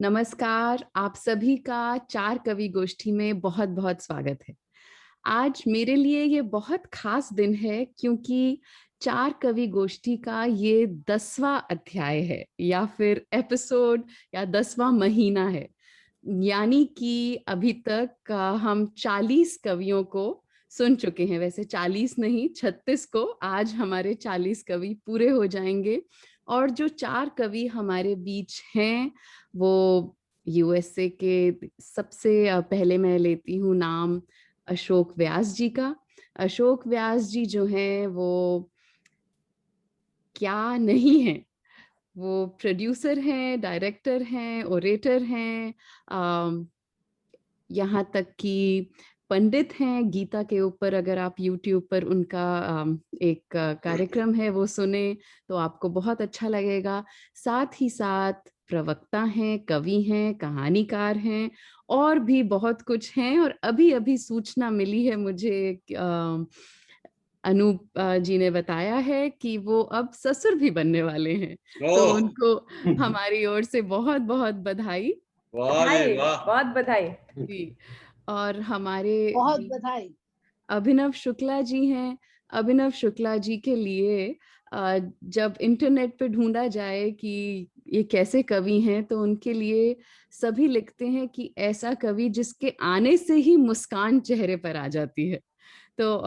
नमस्कार, आप सभी का चार कवि गोष्ठी में बहुत बहुत स्वागत है। आज मेरे लिए ये बहुत खास दिन है क्योंकि चार कवि गोष्ठी का ये 10वां अध्याय है या फिर एपिसोड या 10वां महीना है। यानी कि अभी तक हम 40 कवियों को सुन चुके हैं। वैसे 40 नहीं, 36 को। आज हमारे 40 कवि पूरे हो जाएंगे। और जो चार कवि हमारे बीच हैं वो यूएसए के सबसे पहले मैं लेती हूँ नाम अशोक व्यास जी का। अशोक व्यास जी जो हैं वो क्या नहीं है, वो प्रोड्यूसर हैं, डायरेक्टर हैं, ओरेटर हैं, यहाँ तक कि पंडित हैं। गीता के ऊपर अगर आप YouTube पर उनका एक कार्यक्रम है वो सुने तो आपको बहुत अच्छा लगेगा। साथ ही साथ प्रवक्ता हैं, कवि हैं, कहानीकार हैं और भी बहुत कुछ हैं। और अभी अभी सूचना मिली है मुझे, अनूप जी ने बताया है कि वो अब ससुर भी बनने वाले हैं। तो ओह उनको हमारी ओर से बहुत बहुत बधाई। वाह जी बधाई, वाह। बहुत बधाई। जी। और हमारे बहुत बधाई। अभिनव शुक्ला जी हैं। अभिनव शुक्ला जी के लिए जब इंटरनेट पे ढूंढा जाए कि ये कैसे कवि हैं तो उनके लिए सभी लिखते हैं कि ऐसा कवि जिसके आने से ही मुस्कान चेहरे पर आ जाती है। तो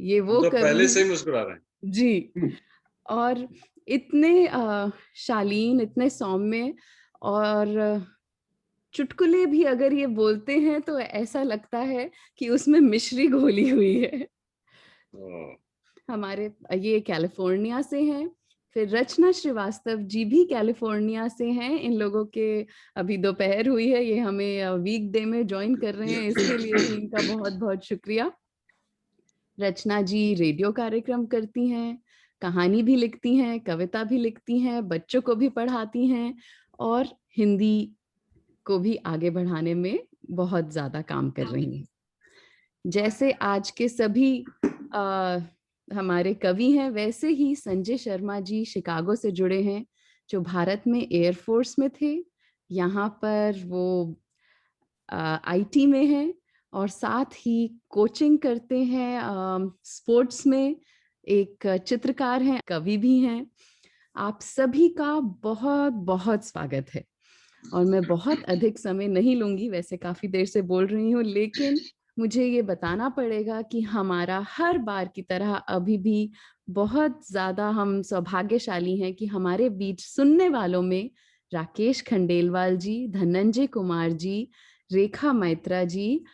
ये वो तो कवि पहले से हैं। ही मुस्कुरा रहे हैं। जी। और इतने शालीन, इतने सौम्य, और चुटकुले भी अगर ये बोलते हैं तो ऐसा लगता है कि उसमें मिश्री घोली हुई है। ओह, हमारे ये कैलिफोर्निया से हैं। फिर रचना श्रीवास्तव जी भी कैलिफोर्निया से हैं। इन लोगों के अभी दोपहर हुई है, ये हमें वीकडे में ज्वाइन कर रहे हैं, इसके लिए भी इनका बहुत बहुत शुक्रिया। रचना जी रेडियो कार्यक्रम करती हैं, कहानी भी लिखती हैं, कविता भी लिखती हैं, बच्चों को भी पढ़ाती हैं और हिंदी को भी आगे बढ़ाने में बहुत ज्यादा काम कर रही हैं। जैसे आज के सभी हमारे कवि हैं, वैसे ही संजय शर्मा जी शिकागो से जुड़े हैं, जो भारत में एयरफोर्स में थे। यहाँ पर वो आईटी में हैं और साथ ही कोचिंग करते हैं स्पोर्ट्स में। एक चित्रकार हैं, कवि भी हैं। आप सभी का बहुत बहुत स्वागत है। और मैं बहुत अधिक समय नहीं लूंगी, वैसे काफी देर से बोल रही हूँ, लेकिन मुझे ये बताना पड़ेगा कि हमारा हर बार की तरह अभी भी बहुत ज्यादा हम सौभाग्यशाली हैं कि हमारे बीच सुनने वालों में राकेश खंडेलवाल जी, धनंजय कुमार जी, रेखा मैत्रा जी,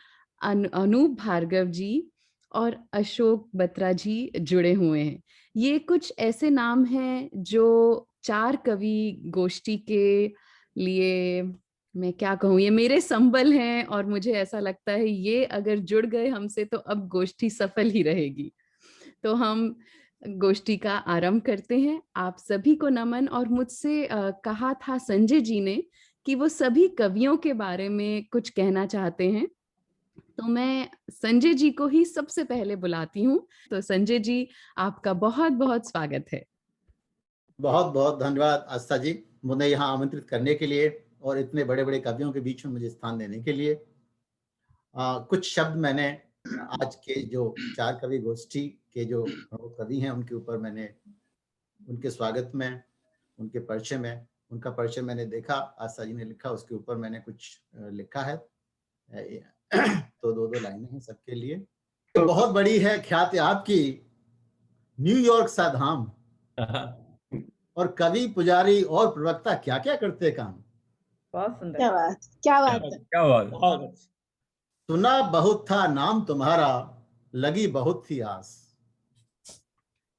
अनूप भार्गव जी और अशोक बत्रा जी जुड़े हुए हैं। ये कुछ ऐसे नाम हैं जो चार कवि गोष्ठी के लिए, मैं क्या कहूँ, ये मेरे संबल हैं और मुझे ऐसा लगता है ये अगर जुड़ गए हमसे तो अब गोष्ठी सफल ही रहेगी। तो हम गोष्ठी का आरंभ करते हैं। आप सभी को नमन। और मुझसे कहा था संजय जी ने कि वो सभी कवियों के बारे में कुछ कहना चाहते हैं, तो मैं संजय जी को ही सबसे पहले बुलाती हूँ। तो संजय जी, आपका बहुत बहुत स्वागत है। बहुत बहुत धन्यवाद आस्था जी, मुझे यहाँ आमंत्रित करने के लिए और इतने बड़े बड़े कवियों के बीच में मुझे स्थान देने के लिए। कुछ शब्द मैंने आज के जो चार कवि गोष्ठी के जो प्रमुख कवि हैं उनके ऊपर मैंने, उनके स्वागत में, उनके परिचय में, उनका परिचय मैंने देखा, आस्था जी ने लिखा, उसके ऊपर मैंने कुछ लिखा है। तो दो दो लाइनें हैं सबके लिए। तो बहुत बड़ी है ख्याति आपकी न्यूयॉर्क सा धाम, और कवि, पुजारी और प्रवक्ता क्या क्या करते काम। बहुत सुंदर। क्या बात, क्या बात है। क्या बात। सुना बहुत था नाम तुम्हारा, लगी बहुत थी आस,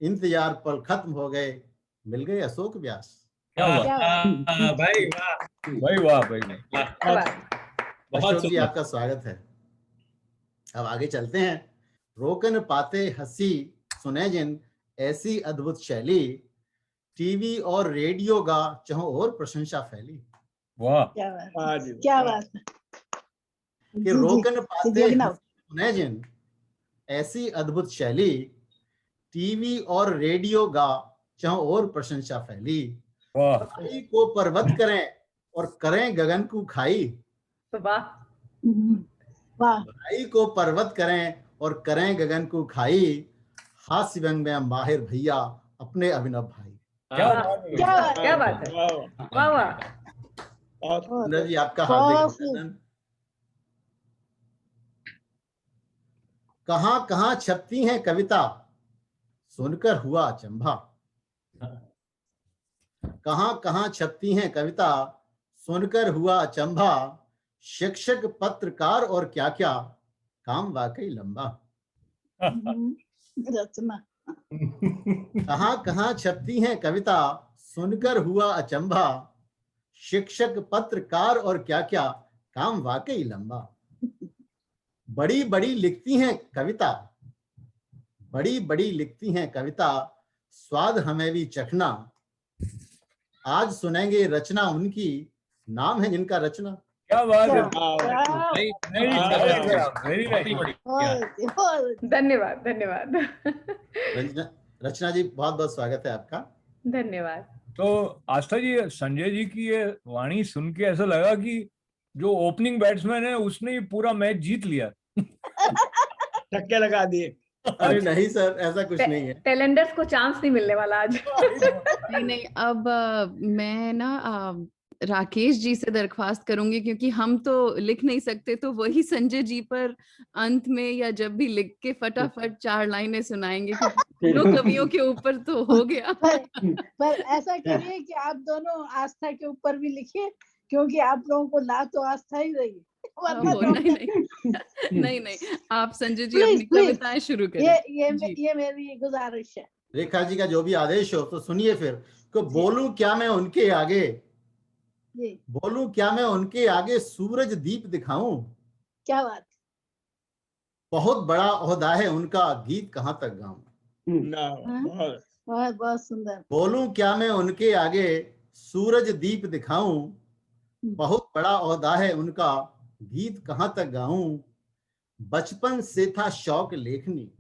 इंतजार पल खत्म हो गए, मिल गए अशोक व्यास। क्या बात। क्या बात। भाई वाह, भाई वाह, भाई वाह। क्या बात। बहुत अशोक जी सुंदर। आपका स्वागत है। अब आगे चलते हैं। रोकन पाते हंसी सुने जिन, ऐसी अद्भुत शैली, टीवी और रेडियो गा चहों और प्रशंसा फैली। वाह। क्या बात, क्या बात है। कि जी, रोकन जी, पाते जी, अभिनव। हंसी सुने जिन, ऐसी अद्भुत शैली, टीवी और रेडियो गा चहों और प्रशंसा फैली। वाह। भाई को पर्वत करें और करें गगन को खाई। वाह वाह भाई को पर्वत करें और करें गगन को खाई। हास्य व्यंग में माहिर भैया अपने अभिनव भाई। क्या हाँ, बात है क्या बात क्या बात है, वाह, वाह वाह। बहुत सुंदर जी आपका बहुत हार्दिक अभिनंदन। कहां कहां छपती हैं कविता सुनकर हुआ अचंभा। कहां कहां छपती हैं कविता सुनकर हुआ अचंभा। शिक्षक पत्रकार और क्या क्या काम वाकई लंबा। रचना कहां कहां छपती हैं कविता सुनकर हुआ अचंभा। शिक्षक पत्रकार और क्या क्या काम वाकई लंबा। बड़ी बड़ी लिखती हैं कविता बड़ी बड़ी लिखती हैं कविता स्वाद हमें भी चखना। आज सुनेंगे रचना उनकी नाम है जिनका रचना। क्या बात है वाह, वेरी नाइस। बहुत धन्यवाद धन्यवाद रचना जी बहुत बहुत स्वागत है आपका। धन्यवाद। तो आस्था जी, संजय जी की ये वाणी सुन के ऐसा लगा कि जो ओपनिंग बैट्समैन है उसने ही पूरा मैच जीत लिया। छक्के लगा दिए। अरे नहीं सर, ऐसा कुछ नहीं है। टेलेंडर्स को चांस नहीं मिलने वाला आज। नहीं नहीं, अब मैं ना राकेश जी से दरख्वास्त करूंगी, क्योंकि हम तो लिख नहीं सकते, तो वही संजय जी पर अंत में या जब भी लिख के फटाफट 4 लाइनें सुनाएंगे, क्योंकि दोनों कवियों के ऊपर तो हो गया। पर ऐसा करिए कि आप दोनों आस्था के ऊपर भी लिखिए, क्योंकि आप लोगों को ला तो आस्था ही रही। नहीं नहीं नहीं नहीं, आप संजय जी Please, अपनी please. कविताएं शुरू करें। ये मेरी गुजारिश है। रेखा जी का जो भी आदेश हो तो सुनिए फिर। को बोलूं क्या मैं उनके आगे, जी बोलूं क्या मैं उनके आगे सूरज दीप दिखाऊं। क्या बात। बहुत बड़ा ओहदा है उनका गीत कहां तक गाऊं। ना, बहुत बहुत बहुत सुंदर। बोलूं क्या मैं उनके आगे सूरज दीप दिखाऊं। बहुत बड़ा ओहदा है उनका गीत कहां तक गाऊं। बचपन से था शौक लेखनी,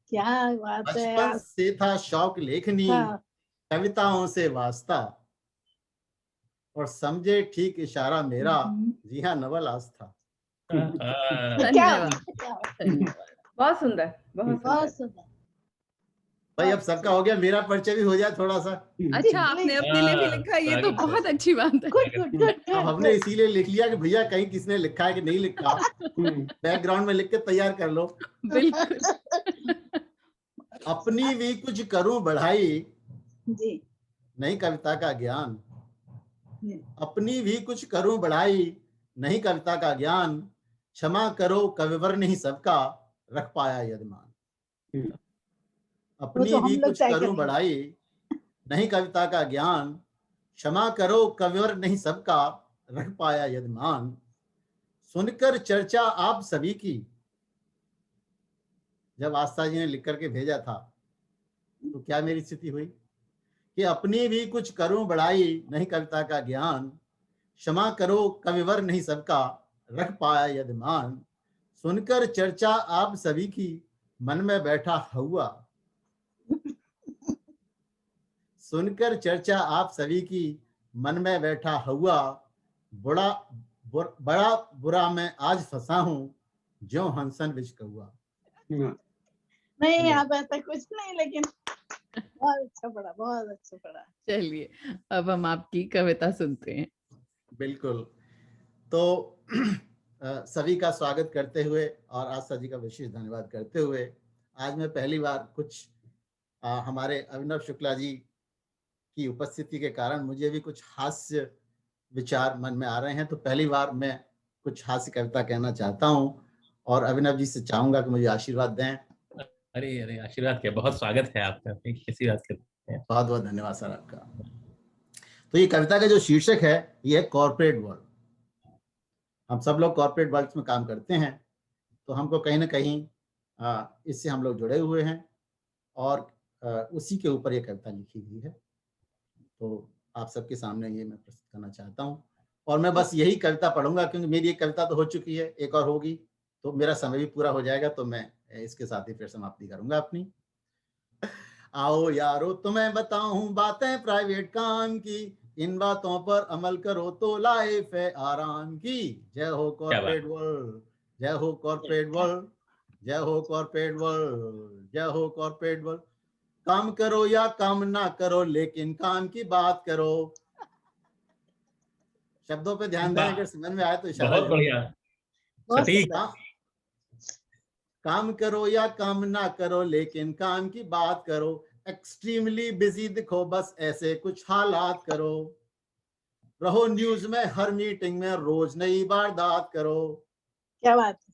क्या बात है बचपन आप। से था शौक लेखनी। हाँ, कविताओं से वास्ता और समझे ठीक इशारा मेरा। जी हाँ, नवल आस्था। क्या धन्यवाद बात, क्या बात। धन्यवाद। बहुत सुंदर बहुत बहुत सुंदर। सुंदर। भाई अब सबका हो गया, मेरा परिचय भी हो जाए थोड़ा सा। अच्छा, आपने अपने लिए भी लिखा, ये तो बहुत अच्छी बात है। गुड गुड गुड अब हमने इसीलिए लिख लिया कि भैया कहीं किसने लिखा है कि नहीं लिखा, बैकग्राउंड में लिख के तैयार कर लो। बिल्कुल। अपनी भी कुछ करूं बढ़ाई, जी नहीं कविता का ज्ञान। जी। अपनी भी कुछ करूं बढ़ाई, नहीं कविता का ज्ञान। क्षमा करो कविवर नहीं सबका, रख पाया यजमान। अपनी तो हम भी लोग कुछ तय करूं करेंगे। बढ़ाई, नहीं कविता का ज्ञान। क्षमा करो कविवर नहीं सबका, रख पाया यजमान। सुनकर चर्चा आप सभी की, जब आस्था जी ने लिख करके भेजा था तो क्या मेरी स्थिति हुई कि अपनी भी कुछ करूं बढ़ाई, नहीं कविता का ज्ञान। क्षमा करो कविवर नहीं सबका, रख पाया यजमान। सुनकर चर्चा आप सभी की, मन में बैठा हुआ। सुनकर चर्चा आप सभी की, मन में बैठा हुआ। बड़ा बुरा मैं आज फंसा हूं, ज्यों हंसन बिच कौआ। नहीं, आप ऐसा कुछ नहीं, लेकिन बहुत अच्छा पढ़ा, बहुत अच्छा पढ़ा। चलिए, अब हम आपकी कविता सुनते हैं। बिल्कुल। तो सभी का स्वागत करते हुए और आस्था जी का विशेष धन्यवाद करते हुए, आज मैं पहली बार कुछ हमारे अभिनव शुक्ला जी की उपस्थिति के कारण मुझे भी कुछ हास्य विचार मन में आ रहे हैं। तो पहली बार मैं कुछ हास्य कविता कहना चाहता हूं और अभिनव जी से चाहूंगा कि मुझे आशीर्वाद दें। अरे अरे, आशीर्वाद क्या, बहुत स्वागत है आपका। कैसी बात करते हैं। बहुत बहुत धन्यवाद सर आपका। तो ये कविता का जो शीर्षक है ये है कॉर्पोरेट वर्ल्ड। हम सब लोग कॉर्पोरेट वर्ल्ड में काम करते हैं, तो हमको कहीं ना कहीं इससे हम लोग जुड़े हुए हैं और उसी के ऊपर ये कविता लिखी गई है। तो आप सबके सामने ये मैं प्रस्तुत करना चाहता हूँ और मैं बस यही कविता पढ़ूंगा, क्योंकि मेरी एक कविता तो हो चुकी है, एक और होगी तो मेरा समय भी पूरा हो जाएगा, तो मैं इसके साथ ही फिर समाप्ति करूंगा अपनी। आओ यारो तुम्हें बताऊं बातें प्राइवेट काम की, इन बातों पर अमल करो तो लाइफ है आराम की। जय हो कॉर्पोरेट वर्ल्ड, जय हो कॉर्पोरेट वर्ल्ड, जय हो कॉर्पोरेट वर्ल्ड, जय हो कॉर्पोरेट वर्ल्ड। काम करो या काम ना करो, लेकिन काम की बात करो। शब्दों पे ध्यान दें, अगर समझ में आए तो इशारा बहुत जरूर बढ़िया, बहुत सटीक। काम करो या काम ना करो, लेकिन काम की बात करो। एक्सट्रीमली बिजी दिखो, बस ऐसे कुछ हालात करो। रहो न्यूज में हर मीटिंग में, रोज नई वारदात करो। क्या बात है।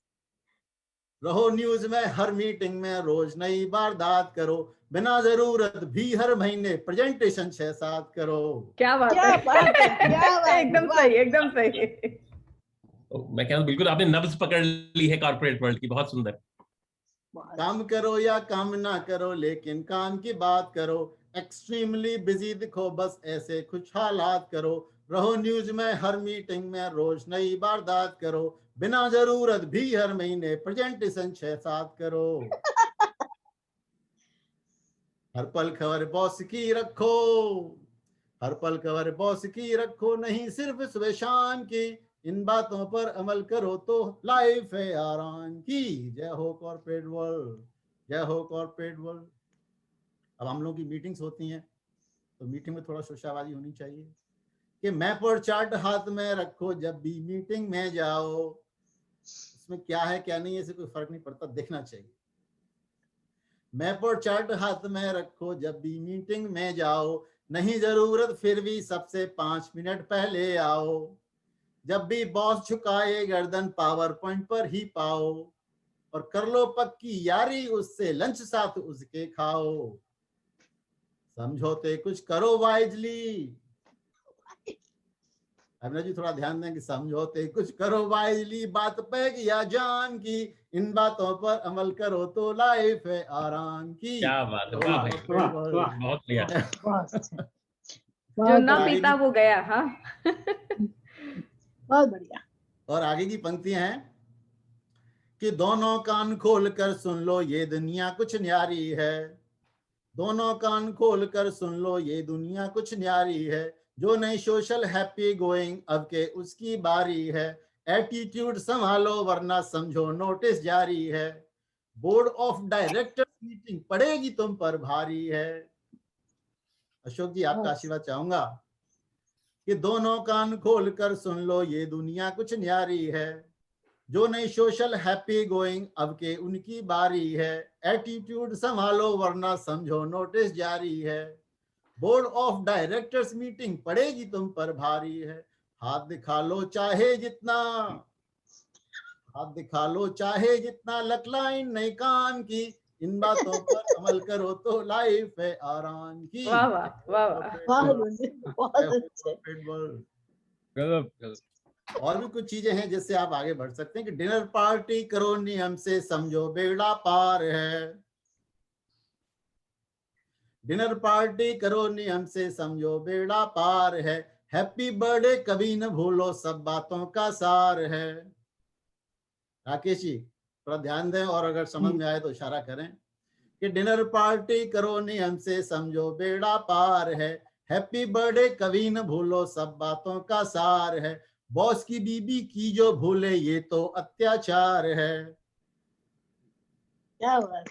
रहो न्यूज में हर मीटिंग में, रोज नई वारदात करो। बिना जरूरत भी हर महीने प्रेजेंटेशन 6-7 करो। क्या बात क्या है, बात है, क्या बात है, एकदम वाह। सही, एकदम सही। तो मैं कह रहा हूँ बिल्कुल आपने नब्ज पकड़ ली है कॉर्पोरेट वर्ल्ड की, बहुत सुंदर। काम करो या काम ना करो, लेकिन काम की बात करो। एक्सट्रीमली बिजी दिखो, बस ऐसे कुछ हालात करो। रहो न्यूज में हर मीटिंग में, रोज नई वारदात करो। बिना जरूरत भी हर महीने प्रेजेंटेशन 6-7 करो। हर पल खबर बॉस की रखो, हर पल खबर बॉस की रखो, नहीं सिर्फ सुबह शाम की। इन बातों पर अमल करो तो लाइफ है आराम की। जय हो कॉर्पोरेट वर्ल्ड, जय हो कॉर्पोरेट वर्ल्ड। अब हम लोगों की मीटिंग्स होती हैं, तो मीटिंग में थोड़ा शोशाबाजी होनी चाहिए कि मैप और चार्ट हाथ में रखो जब भी मीटिंग में जाओ। इसमें क्या है क्या नहीं है इससे कोई फर्क नहीं पड़ता, देखना चाहिए। मैप और चार्ट हाथ में रखो जब भी मीटिंग में जाओ। नहीं जरूरत फिर भी सबसे 5 मिनट पहले आओ। जब भी बॉस झुकाए गर्दन, पावर पॉइंट पर ही पाओ। और कर लो पक्की यारी उससे, लंच साथ उसके खाओ। समझौते कुछ करो वाइजली। अभिनव जी थोड़ा ध्यान दें कि समझौते कुछ करो वाइजली। बात पैक या जान की, इन बातों पर अमल करो तो लाइफ है आराम की। क्या बात है, वाह भाई, बहुत बढ़िया। जो ना पीता वो गया। हाँ, बहुत बढ़िया। और आगे की पंक्तियां हैं कि दोनों कान खोल कर सुन लो, ये दुनिया कुछ न्यारी है। दोनों कान खोल कर सुन लो, ये दुनिया कुछ न्यारी है। जो नहीं सोशल हैप्पी गोइंग, अब के उसकी बारी है। एटीट्यूड संभालो वरना समझो नोटिस जारी है। बोर्ड ऑफ डायरेक्टर मीटिंग पड़ेगी तुम पर भारी है। अशोक जी आपका आशीर्वाद चाहूंगा कि दोनों कान खोल कर सुन लो, ये दुनिया कुछ न्यारी है। जो नहीं सोशल हैप्पी गोइंग, अब के उनकी बारी है। एटीट्यूड संभालो वरना समझो नोटिस जारी है। बोर्ड ऑफ डायरेक्टर्स मीटिंग पड़ेगी तुम पर भारी है। हाथ दिखा लो चाहे जितना, हाथ दिखा लो चाहे जितना, लकलाइन नहीं काम की। इन बातों पर अमल करो तो लाइफ है आराम की। वाह वाह वाह वाह, बहुत अच्छे। गजब। और भी कुछ चीजें हैं जिससे आप आगे बढ़ सकते हैं कि डिनर पार्टी करो नियम से, समझो बेड़ा पार है। डिनर पार्टी करो नियम से, समझो बेड़ा पार है। हैप्पी बर्थडे कभी न भूलो, सब बातों का सार है। राकेश जी थोड़ा ध्यान दें, और अगर समझ में आए तो इशारा करें कि डिनर पार्टी करो नियम से, समझो बेड़ा पार है। हैप्पी बर्थडे कभी न भूलो, सब बातों का सार है। बॉस की बीबी की जो भूले, ये तो अत्याचार है। क्या बात।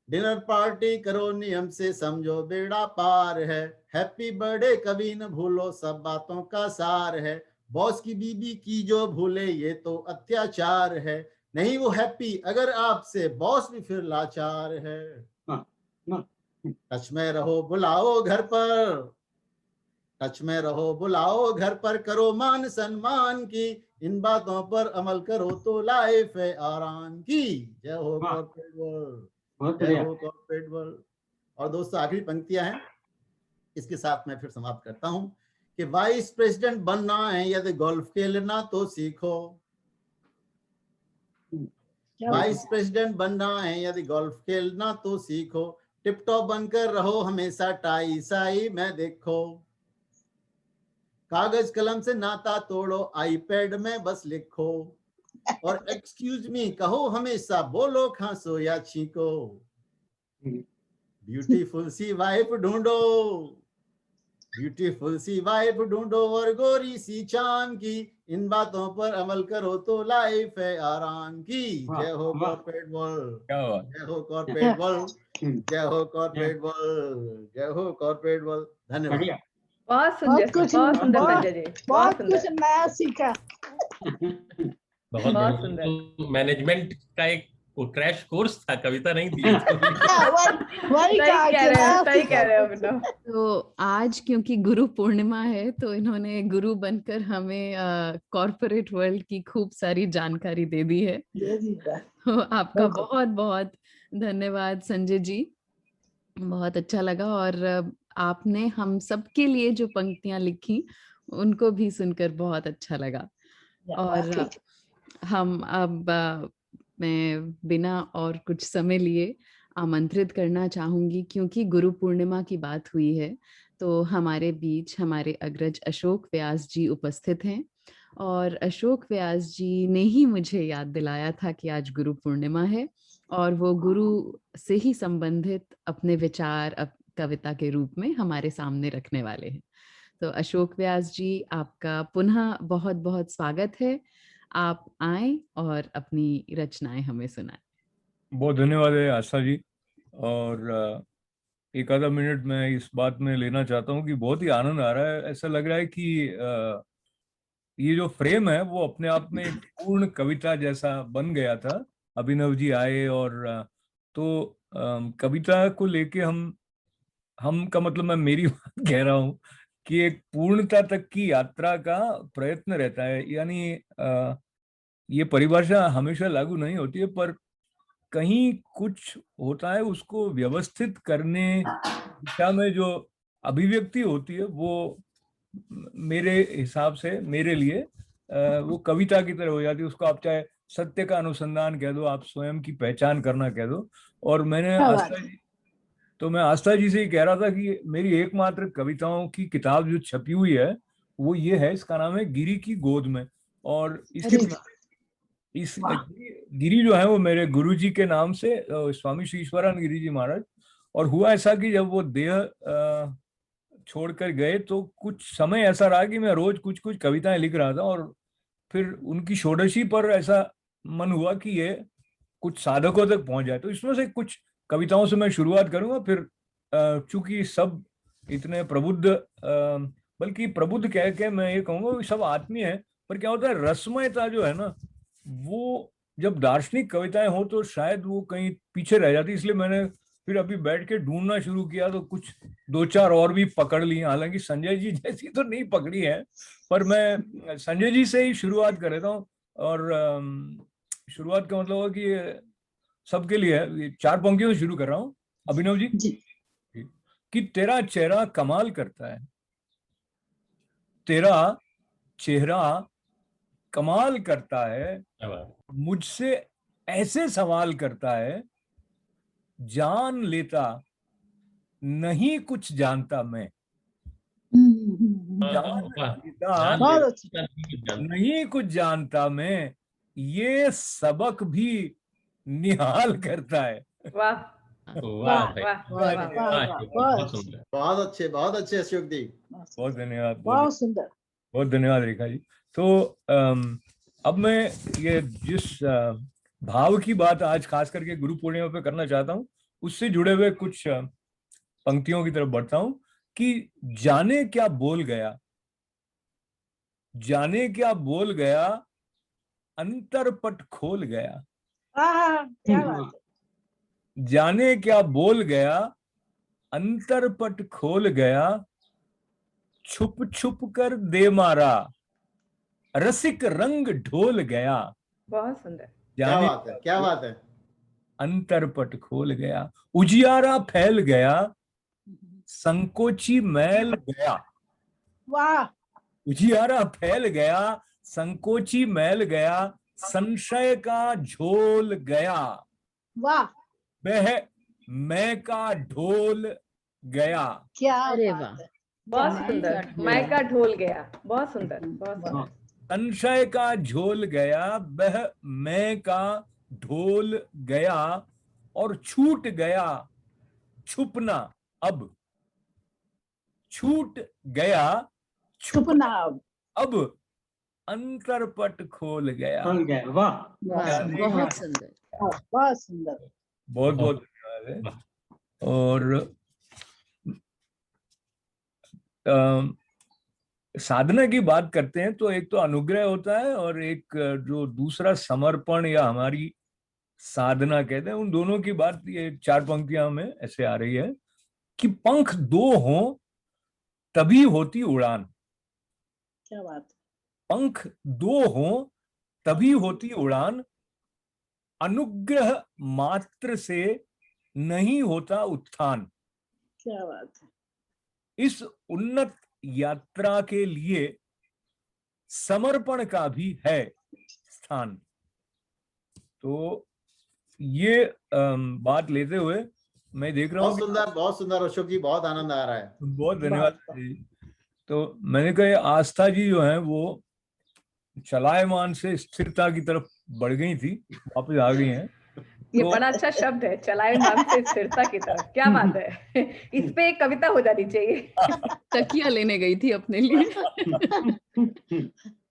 डिनर पार्टी करो नियम से, समझो बेड़ा पार है। हैप्पी बर्थडे कभी न भूलो, सब बातों का सार है। बॉस की बीबी की जो भूले, ये तो अत्याचार है। नहीं वो हैप्पी अगर आपसे, बॉस भी फिर लाचार है। टच में रहो बुलाओ घर पर, टच में रहो बुलाओ घर पर, करो मान सम्मान की। इन बातों पर अमल करो तो लाइफ है आराम की। जय हो कॉर्पोरेट वर्ल्ड, जय हो कॉर्पोरेट वर्ल्ड। और दोस्तों आखिरी पंक्तियां हैं, इसके साथ मैं फिर समाप्त करता हूं कि वाइस प्रेसिडेंट बनना है यदि गोल्फ खेलना तो सीखो। वाइस प्रेसिडेंट बनना है यदि गोल्फ खेलना तो सीखो। टिप टॉप बनकर रहो हमेशा, टाई साई में देखो। कागज कलम से नाता तोड़ो, आईपैड में बस लिखो। और एक्सक्यूज मी कहो हमेशा, बोलो खांसो या छींको। ब्यूटीफुल सी वाइफ ढूंढो, ब्यूटीफुल सी वाइफ ढूंढो और गोरी सी चांद की, इन बातों पर अमल करो तो लाइफ है आराम की। जय हो कॉर्पोरेट वर्ल्ड, क्या बात। जय हो कॉर्पोरेट वर्ल्ड, जय हो कॉर्पोरेट वर्ल्ड, जय हो कॉर्पोरेट वर्ल्ड। धन्यवाद। बहुत सुंदर, बहुत सुंदर संजय जी, बहुत सुंदर। कुछ नया सीखा। बहुत बहुत सुंदर। सुंदर। मैनेजमेंट का एक क्रैश कोर्स था, कविता नहीं थी। वही सही कह रहे हो, सही कह रहे हो अभिनव। तो आज क्योंकि गुरु पूर्णिमा है तो इन्होंने गुरु बनकर हमें कॉर्पोरेट वर्ल्ड की खूब सारी जानकारी दे दी है। तो आपका बहुत बहुत धन्यवाद संजय जी, बहुत अच्छा लगा। और आपने हम सबके लिए जो पंक्तियां लिखी उनको भी सुनकर बहुत अच्छा लगा। और हम अब मैं बिना और कुछ समय लिए आमंत्रित करना चाहूंगी, क्योंकि गुरु पूर्णिमा की बात हुई है तो हमारे बीच हमारे अग्रज अशोक व्यास जी उपस्थित हैं। और अशोक व्यास जी ने ही मुझे याद दिलाया था कि आज गुरु पूर्णिमा है, और वो गुरु से ही संबंधित अपने विचार कविता के रूप में हमारे सामने रखने वाले हैं। तो अशोक व्यास जी, आपका पुनः बहुत बहुत स्वागत है। आप आएं और अपनी रचनाएं हमें सुनाएं। बहुत धन्यवाद है आस्था जी। और एक आधा मिनट मैं इस बात में लेना चाहता हूँ कि बहुत ही आनंद आ रहा है। ऐसा लग रहा है कि ये जो फ्रेम है वो अपने आप में एक पूर्ण कविता जैसा बन गया था। अभिनव जी आए और तो कविता को लेके हम का मतलब मैं मेरी बात कह रहा हूँ कि एक पूर्णता तक की यात्रा का प्रयत्न रहता है। यानी ये परिभाषा हमेशा लागू नहीं होती है, पर कहीं कुछ होता है, उसको व्यवस्थित करने दिशा में जो अभिव्यक्ति होती है वो मेरे हिसाब से, मेरे लिए वो कविता की तरह हो जाती है। उसको आप चाहे सत्य का अनुसंधान कह दो, आप स्वयं की पहचान करना कह दो। और मैं आस्था जी से ही कह रहा था कि मेरी एकमात्र कविताओं की किताब जो छपी हुई है वो ये है, इसका नाम है गिरी की गोद में। और इस गिरी जो है वो मेरे गुरुजी के नाम से, स्वामी श्री ईश्वरानंद गिरी जी महाराज। और हुआ ऐसा कि जब वो देह छोड़कर गए तो कुछ समय ऐसा रहा कि मैं रोज कुछ कुछ कविताएं लिख रहा था। और फिर उनकी षोडशी पर ऐसा मन हुआ कि ये कुछ साधकों तक पहुंच जाए। तो इसमें से कुछ कविताओं से मैं शुरुआत करूंगा। फिर चूंकि सब इतने प्रबुद्ध, बल्कि प्रबुद्ध कह के मैं ये कहूंगा सब आत्मीय है, पर क्या होता है रसमयता जो है ना, वो जब दार्शनिक कविताएं हो तो शायद वो कहीं पीछे रह जाती। इसलिए मैंने फिर अभी बैठ के ढूंढना शुरू किया तो कुछ दो चार और भी पकड़ ली। हालांकि संजय जी जैसी तो नहीं पकड़ी है, पर मैं संजय जी से ही शुरुआत कर देता हूँ। और शुरुआत का मतलब है कि सबके लिए चार पंक्तियों से शुरू कर रहा हूँ। अभिनव जी, कि तेरा चेहरा कमाल करता है, तेरा चेहरा कमाल करता है, मुझसे ऐसे सवाल करता है, जान लेता नहीं कुछ जानता मैं, जान लेता नहीं कुछ जानता मैं, ये सबक भी निहाल करता है। वाह वाह वाह, बहुत अच्छे अशोक जी, बहुत धन्यवाद, बहुत सुंदर, बहुत धन्यवाद रेखा जी। तो अब मैं ये जिस भाव की बात आज खास करके गुरु पूर्णिमा पे करना चाहता हूँ, उससे जुड़े हुए कुछ पंक्तियों की तरफ बढ़ता हूँ। कि जाने क्या बोल गया, जाने क्या बोल गया, अंतरपट खोल गया। क्या बात है। जाने क्या बोल गया, अंतरपट खोल गया, छुप छुप कर दे मारा, रसिक रंग ढोल गया। बहुत सुंदर, क्या बात है, क्या बात है। अंतरपट खोल गया, उजियारा फैल गया, संकोची मैल गया। वाह, उजियारा फैल गया, संकोची मैल गया, संशय का झोल गया। वाह, वह मैं का ढोल गया। क्या अरे बात वाह, है। बहुत सुंदर, मैं का ढोल गया, बहुत सुंदर, बहुत सुंदर। संशय का झोल गया, वह मैं का ढोल गया, और छूट गया छुपना अब, छूट गया छुपना। छुपना। अब अंतरपट खोल गया। खोल गया, वाह वाह, बहुत सुंदर। बहुत सुंदर। बहुत बहुत धन्यवाद है। और साधना की बात करते हैं तो एक तो अनुग्रह होता है और एक जो दूसरा समर्पण या हमारी साधना कहते हैं, उन दोनों की बात ये 4 पंक्तियां में ऐसे आ रही है कि पंख 2 हों तभी होती उड़ान। क्या बात। पंख 2 हों तभी होती उड़ान, अनुग्रह मात्र से नहीं होता उत्थान। क्या बात है। इस उन्नत यात्रा के लिए समर्पण का भी है स्थान। तो ये बात लेते हुए मैं देख रहा हूँ बहुत सुंदर अशोक जी, बहुत आनंद आ रहा है। बहुत धन्यवाद जी। तो मैंने कहा आस्था जी जो है वो चलायमान से स्थिरता की तरफ बढ़ गई थी, वापस आ गई हैं। ये बड़ा अच्छा शब्द है, चलायमान से स्थिरता की तरफ। क्या बात है, इस पे एक कविता हो जानी चाहिए। तकिया लेने गई थी अपने लिए।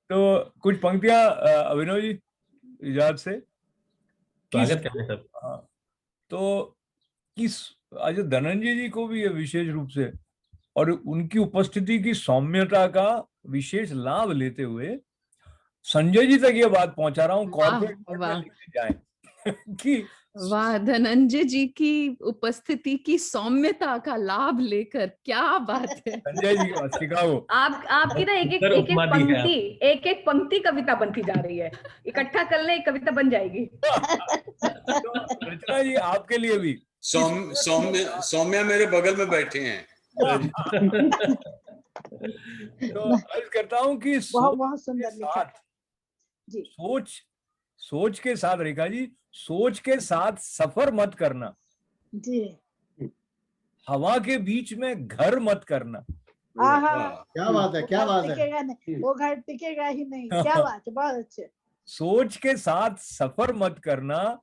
तो कुछ पंक्तियां अभिनव जी इजाजत से। स्वागत करते हैं सब। तो किस आज धनंजय जी को भी ये विशेष रूप से और उनकी उपस्थिति की सौम्यता का विशेष लाभ लेते हुए संजय जी तक ये बात पहुंचा रहा हूँ, कॉर्पोरेट में लेके जाए कि वाह, धनंजय जी की उपस्थिति की सौम्यता का लाभ लेकर, क्या बात है। संजय जी के शिकागो आपकी ना एक एक पंक्ति कविता बनती जा रही है। इकट्ठा कर ले, एक कविता बन जाएगी। तो रचना जी आपके लिए भी सौम्या मेरे बगल में बैठे हैं। तो अर्ज करता हूँ कि बहुत सुंदर लिखा जी। सोच के साथ, रेखा जी, सोच के साथ सफर मत करना जी। हवा के बीच में घर मत करना। क्या बात है, क्या बात है। टिकेगा नहीं, वो घर टिकेगा ही नहीं। क्या बात है, बहुत अच्छे। सोच के साथ सफर मत करना,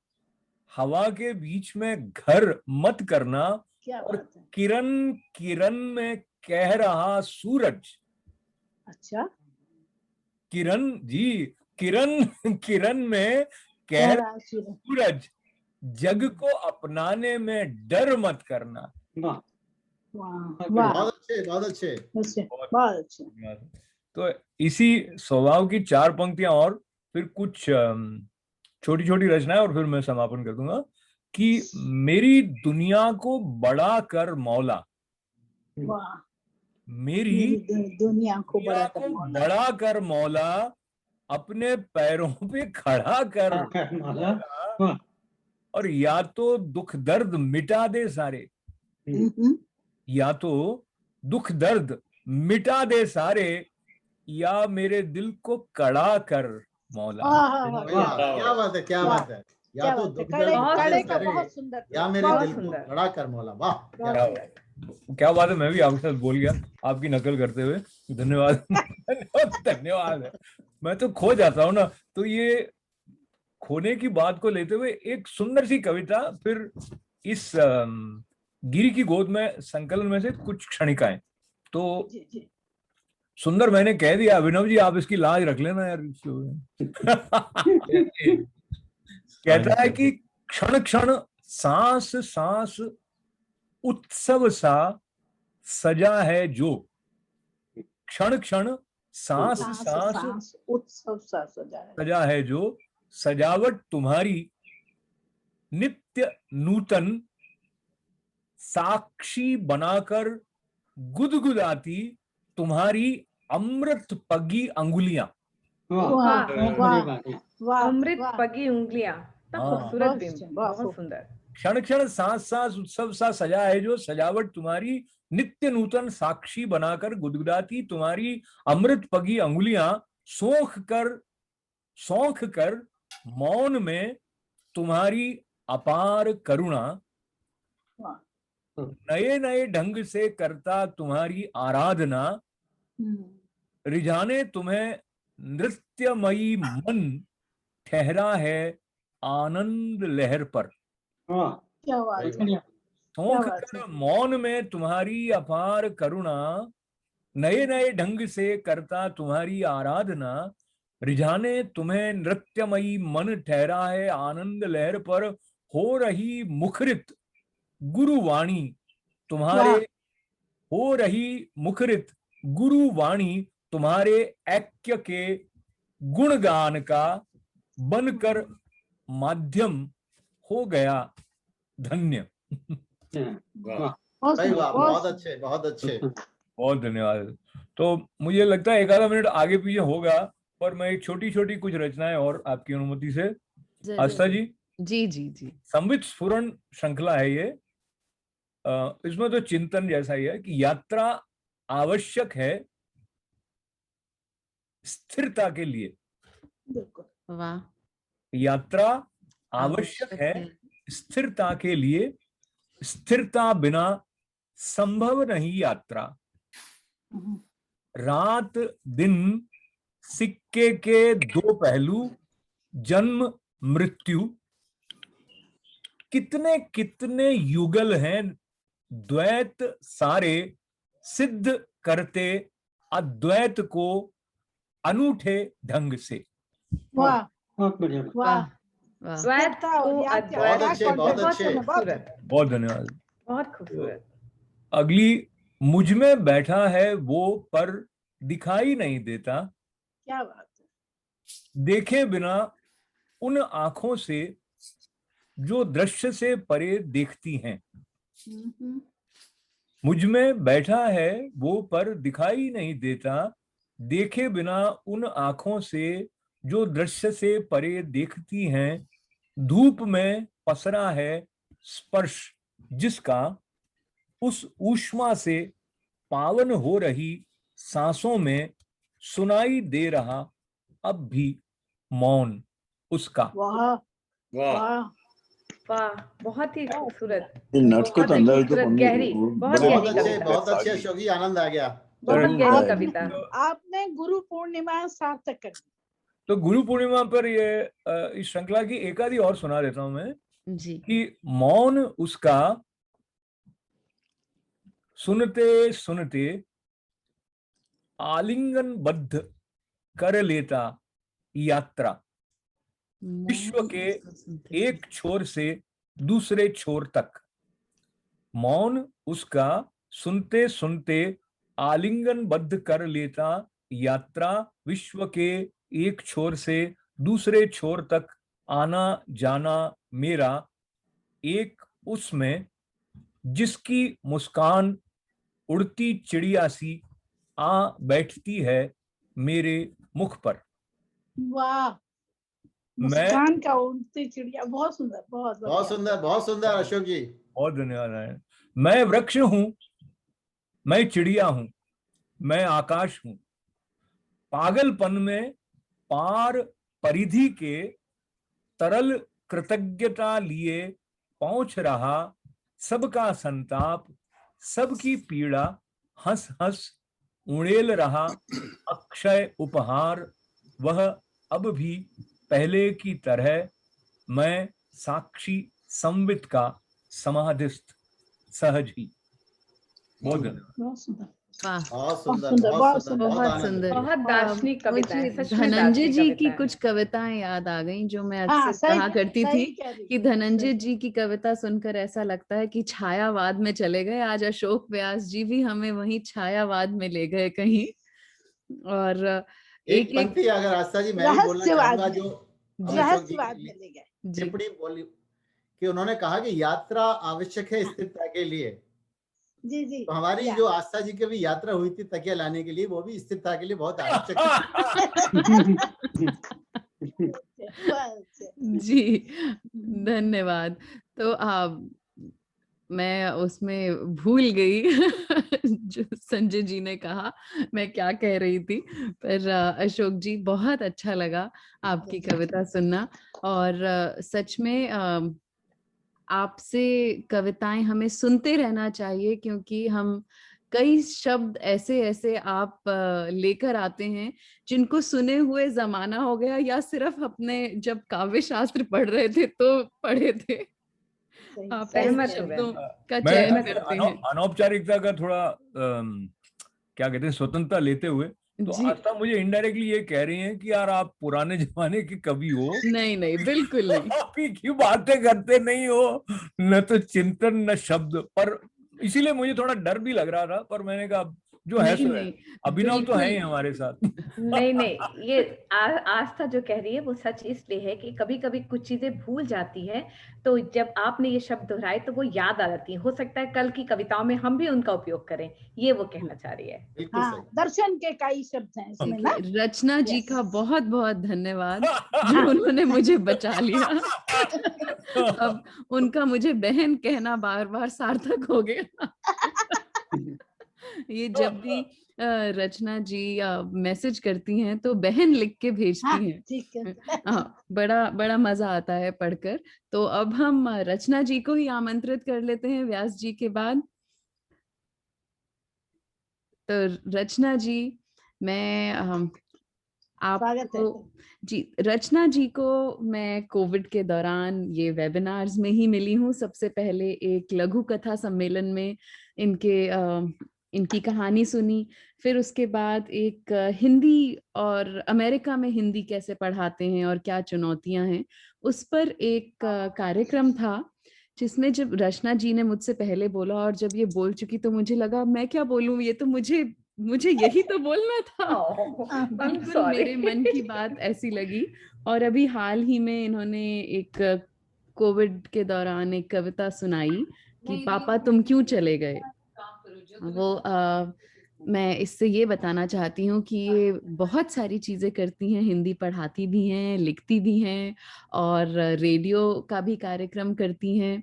हवा के बीच में घर मत करना। क्या और बात है। किरण किरण में कह रहा सूरज। अच्छा। किरण जी, किरण किरण में कह रहा सूरज, जग को अपनाने में डर मत करना। बहुत अच्छे, बहुत अच्छे, बहुत अच्छे। तो इसी स्वभाव की 4 पंक्तियां और फिर कुछ छोटी छोटी रचनाएं और फिर मैं समापन कर दूंगा कि मेरी दुनिया को बड़ा कर मौला। मेरी दुनिया को बड़ा कर मौला, अपने पैरों पे खड़ा कर मौला, और या तो दुख दर्द मिटा दे सारे, या तो दुख दर्द मिटा दे सारे, या मेरे दिल को कड़ा कर मौला। क्या बात है, क्या बात है। या तो दुख दर्द या मेरे दिल को कड़ा कर मौला। वाह, क्या बात है। मैं भी आपके साथ बोल गया आपकी नकल करते हुए। धन्यवाद। धन्यवाद है। मैं तो खो जाता हूँ ना, तो ये खोने की बात को लेते हुए एक सुंदर सी कविता, फिर इस गिरी की गोद में संकलन में से कुछ क्षणिकाएं। तो सुंदर मैंने कह दिया, अभिनव जी आप इसकी लाज रख लेना यार। कहता है कि क्षण क्षण सांस सांस उत्सव सा सजा है जो, क्षण क्षण सांस सांस उत्सव सा सजा है जो, सजावट तुम्हारी नित्य नूतन साक्षी बनाकर गुदगुदाती तुम्हारी अमृत पगी अंगुलियां। अमृत पगी उंगलियां, खूबसूरत बिंब, बहुत सुंदर। क्षण क्षण सांस सांस उत्सव सा सजा है जो, सजावट तुम्हारी नित्य नूतन साक्षी बनाकर गुदगुदाती तुम्हारी अमृत पगी अंगुलियां, सौंख कर मौन में तुम्हारी अपार करुणा, नए नए ढंग से करता तुम्हारी आराधना, रिझाने तुम्हें नृत्यमयी मन ठहरा है आनंद लहर पर। क्या बात है। थोंक बात कर है। मौन में तुम्हारी अपार करुणा, नए नए ढंग से करता तुम्हारी आराधना, रिझाने तुम्हें नृत्यमयी मन ठहरा है आनंद लहर पर, हो रही मुखरित गुरुवाणी तुम्हारे, वाह हो रही मुखरित गुरुवाणी तुम्हारे ऐक्य के गुणगान का, बनकर माध्यम हो गया धन्य। वाह बहुत भाई सुंदर, वाह, बहुत बहुत सुंदर। अच्छे, बहुत अच्छे। बहुत धन्यवाद। तो मुझे लगता है एक आधा मिनट आगे पीछे होगा, पर मैं एक छोटी छोटी कुछ रचनाएं और आपकी अनुमति से। आस्था जी, जी जी जी। संवित स्फुरण श्रृंखला है ये। इसमें तो चिंतन जैसा ही है कि यात्रा आवश्यक है स्थिरता के लिए। बिल्कुल वाह। यात्रा आवश्यक है स्थिरता के लिए, स्थिरता बिना संभव नहीं यात्रा। रात दिन सिक्के के दो पहलू, जन्म मृत्यु, कितने कितने युगल हैं द्वैत सारे, सिद्ध करते अद्वैत को अनूठे ढंग से। वाह बहुत बढ़िया। वाह। वाह। द्वैत को अद्वैत। बहुत अच्छे, बहुत बहुत अच्छे। खूबसूरत, बहुत धन्यवाद। बहुत खूबसूरत। अगली, मुझ में बैठा है वो पर दिखाई नहीं देता, क्या बात है। देखे बिना उन आंखों से जो दृश्य से परे देखती हैं। मुझ में बैठा है वो पर दिखाई नहीं देता, देखे बिना उन आंखों से जो दृश्य से परे देखती हैं। धूप में पसरा है स्पर्श जिसका, उस ऊष्मा से पावन हो रही सांसों में सुनाई दे रहा अब भी मौन उसका। वाह वाह वाह वाह, बहुत ही खूबसूरत, नट को बहुत तो अंदर तो खूबसूरत, गहरी, बहुत बहुत गहरी अच्छे, कविता, बहुत अच्छे अशोक जी, आनंद आ गया। बहुत गहरी आप- कविता। आपने गुरु पूर्णिमा सार्थक कर दी। तो गुरु पूर्णिमा पर ये इस श्रृंखला की एक आधी और सुना देता हूं मैं जी। कि मौन उसका सुनते सुनते आलिंगन बद्ध कर लेता यात्रा, विश्व के एक छोर से दूसरे छोर तक। मौन उसका सुनते सुनते आलिंगन बद्ध कर लेता यात्रा, विश्व के एक छोर से दूसरे छोर तक आना जाना मेरा, एक उसमें जिसकी मुस्कान उड़ती चिड़िया सी आ बैठती है मेरे मुख पर। वाह, मुस्कान का उड़ती चिड़िया, बहुत सुंदर, बहुत बहुत सुंदर, बहुत सुंदर अशोक जी। बहुत धन्यवाद है। मैं वृक्ष हूं, मैं चिड़िया हूं, मैं आकाश हूं, पागलपन में पार परिधि के तरल कृतज्ञता लिए पहुंच रहा, सबका संताप सबकी पीड़ा हंस हंस उड़ेल रहा अक्षय उपहार, वह अब भी पहले की तरह, मैं साक्षी संवित का समाधिस्थ सहज ही। बहुत धन्यवाद। बहुत सुंदर, वाह। बहुत सुंदर, सुंदर, बहुत सुंदर, बहुत आनंद। सुंदर। बहुत दार्शनिक कविता है, मुझे सच में धनंजय दार्शनिक जी कविता की है। कुछ कविताएं याद आ गईं जो मैं हाँ, अक्सर सही कहा करती सही थी कह रही कि धनंजय जी की कविता सुनकर ऐसा लगता है कि छायावाद में चले गए। आज अशोक व्यास जी भी हमें वहीं छायावाद में ले गए कहीं। और एक एक पंक्ति अगर आस्था जी मैं भी बोलना रहस्यवाद चाहूंगा, में, जो अशोक जी रहस्यवाद की में ले गए। जी। टिप्पणी बोली कि उन्होंने कहा कि यात्रा आवश्यक है स्थिरता के लिए। जी जी, तो हमारी या। जो आस्था जी की भी यात्रा हुई थी तकिया लाने के लिए, वो भी स्थिरता के लिए बहुत आवश्यक है। जी, धन्यवाद। तो मैं उसमें भूल गई जो संजय जी ने कहा, मैं क्या कह रही थी। पर अशोक जी, बहुत अच्छा लगा आपकी कविता सुनना। और सच में आपसे कविताएं हमें सुनते रहना चाहिए, क्योंकि हम कई शब्द ऐसे ऐसे आप लेकर आते हैं जिनको सुने हुए जमाना हो गया, या सिर्फ अपने जब काव्य शास्त्र पढ़ रहे थे तो पढ़े थे। आप सहमत ऐसे हूँ मैं। शब्दों का मैं चयन करते हैं। अनौपचारिकता का थोड़ा क्या कहते हैं स्वतंत्रता लेते हुए, तो जी आस्था मुझे इनडायरेक्टली ये कह रही हैं कि यार आप पुराने जमाने के कवि हो, नहीं नहीं बिल्कुल नहीं। अभी की बातें करते नहीं हो, न तो चिंतन न शब्द। पर इसीलिए मुझे थोड़ा डर भी लग रहा था, पर मैंने कहा जो है नहीं सो है। नहीं अभिनव तो है ही बिल्कुल हमारे साथ। नहीं नहीं, ये आस्था जो कह रही है वो सच इसलिए है कि कभी कभी कुछ चीजें भूल जाती है, तो जब आपने ये शब्द दोहराए तो वो याद आ जाती है। हो सकता है कल की कविताओं में हम भी उनका उपयोग करें, ये वो कहना चाह रही है। बिल्कुल हाँ, सही। दर्शन के कई शब्द हैं इसमें ना। देखिए, रचना जी Yes. का बहुत बहुत धन्यवाद जो उन्होंने मुझे बचा लिया। अब उनका मुझे बहन कहना बार बार सार्थक हो गया। ये जब भी रचना जी मैसेज करती हैं तो बहन लिख के हाँ, भेजती हैं। ठीक है। हाँ, बड़ा बड़ा मजा आता है पढ़कर। तो अब हम रचना जी को ही आमंत्रित कर लेते हैं व्यास जी के बाद। तो रचना जी, मैं स्वागत है। आपको जी, रचना जी को मैं कोविड के दौरान ये वेबिनार्स में ही मिली हूँ। सबसे पहले एक लघु कथा सम्मेलन में इनकी कहानी सुनी, फिर उसके बाद एक हिंदी और अमेरिका में हिंदी कैसे पढ़ाते हैं और क्या चुनौतियां हैं, उस पर एक कार्यक्रम था जिसमें जब रचना जी ने मुझसे पहले बोला और जब ये बोल चुकी तो मुझे लगा मैं क्या बोलूं, ये तो मुझे यही तो बोलना था। बिल्कुल मेरे मन की बात ऐसी लगी। और अभी हाल ही में इन्होंने एक कोविड के दौरान एक कविता सुनाई कि पापा तुम क्यों चले गए। वो मैं इससे ये बताना चाहती हूँ कि ये बहुत सारी चीजें करती हैं, हिंदी पढ़ाती भी हैं, लिखती भी हैं और रेडियो का भी कार्यक्रम करती हैं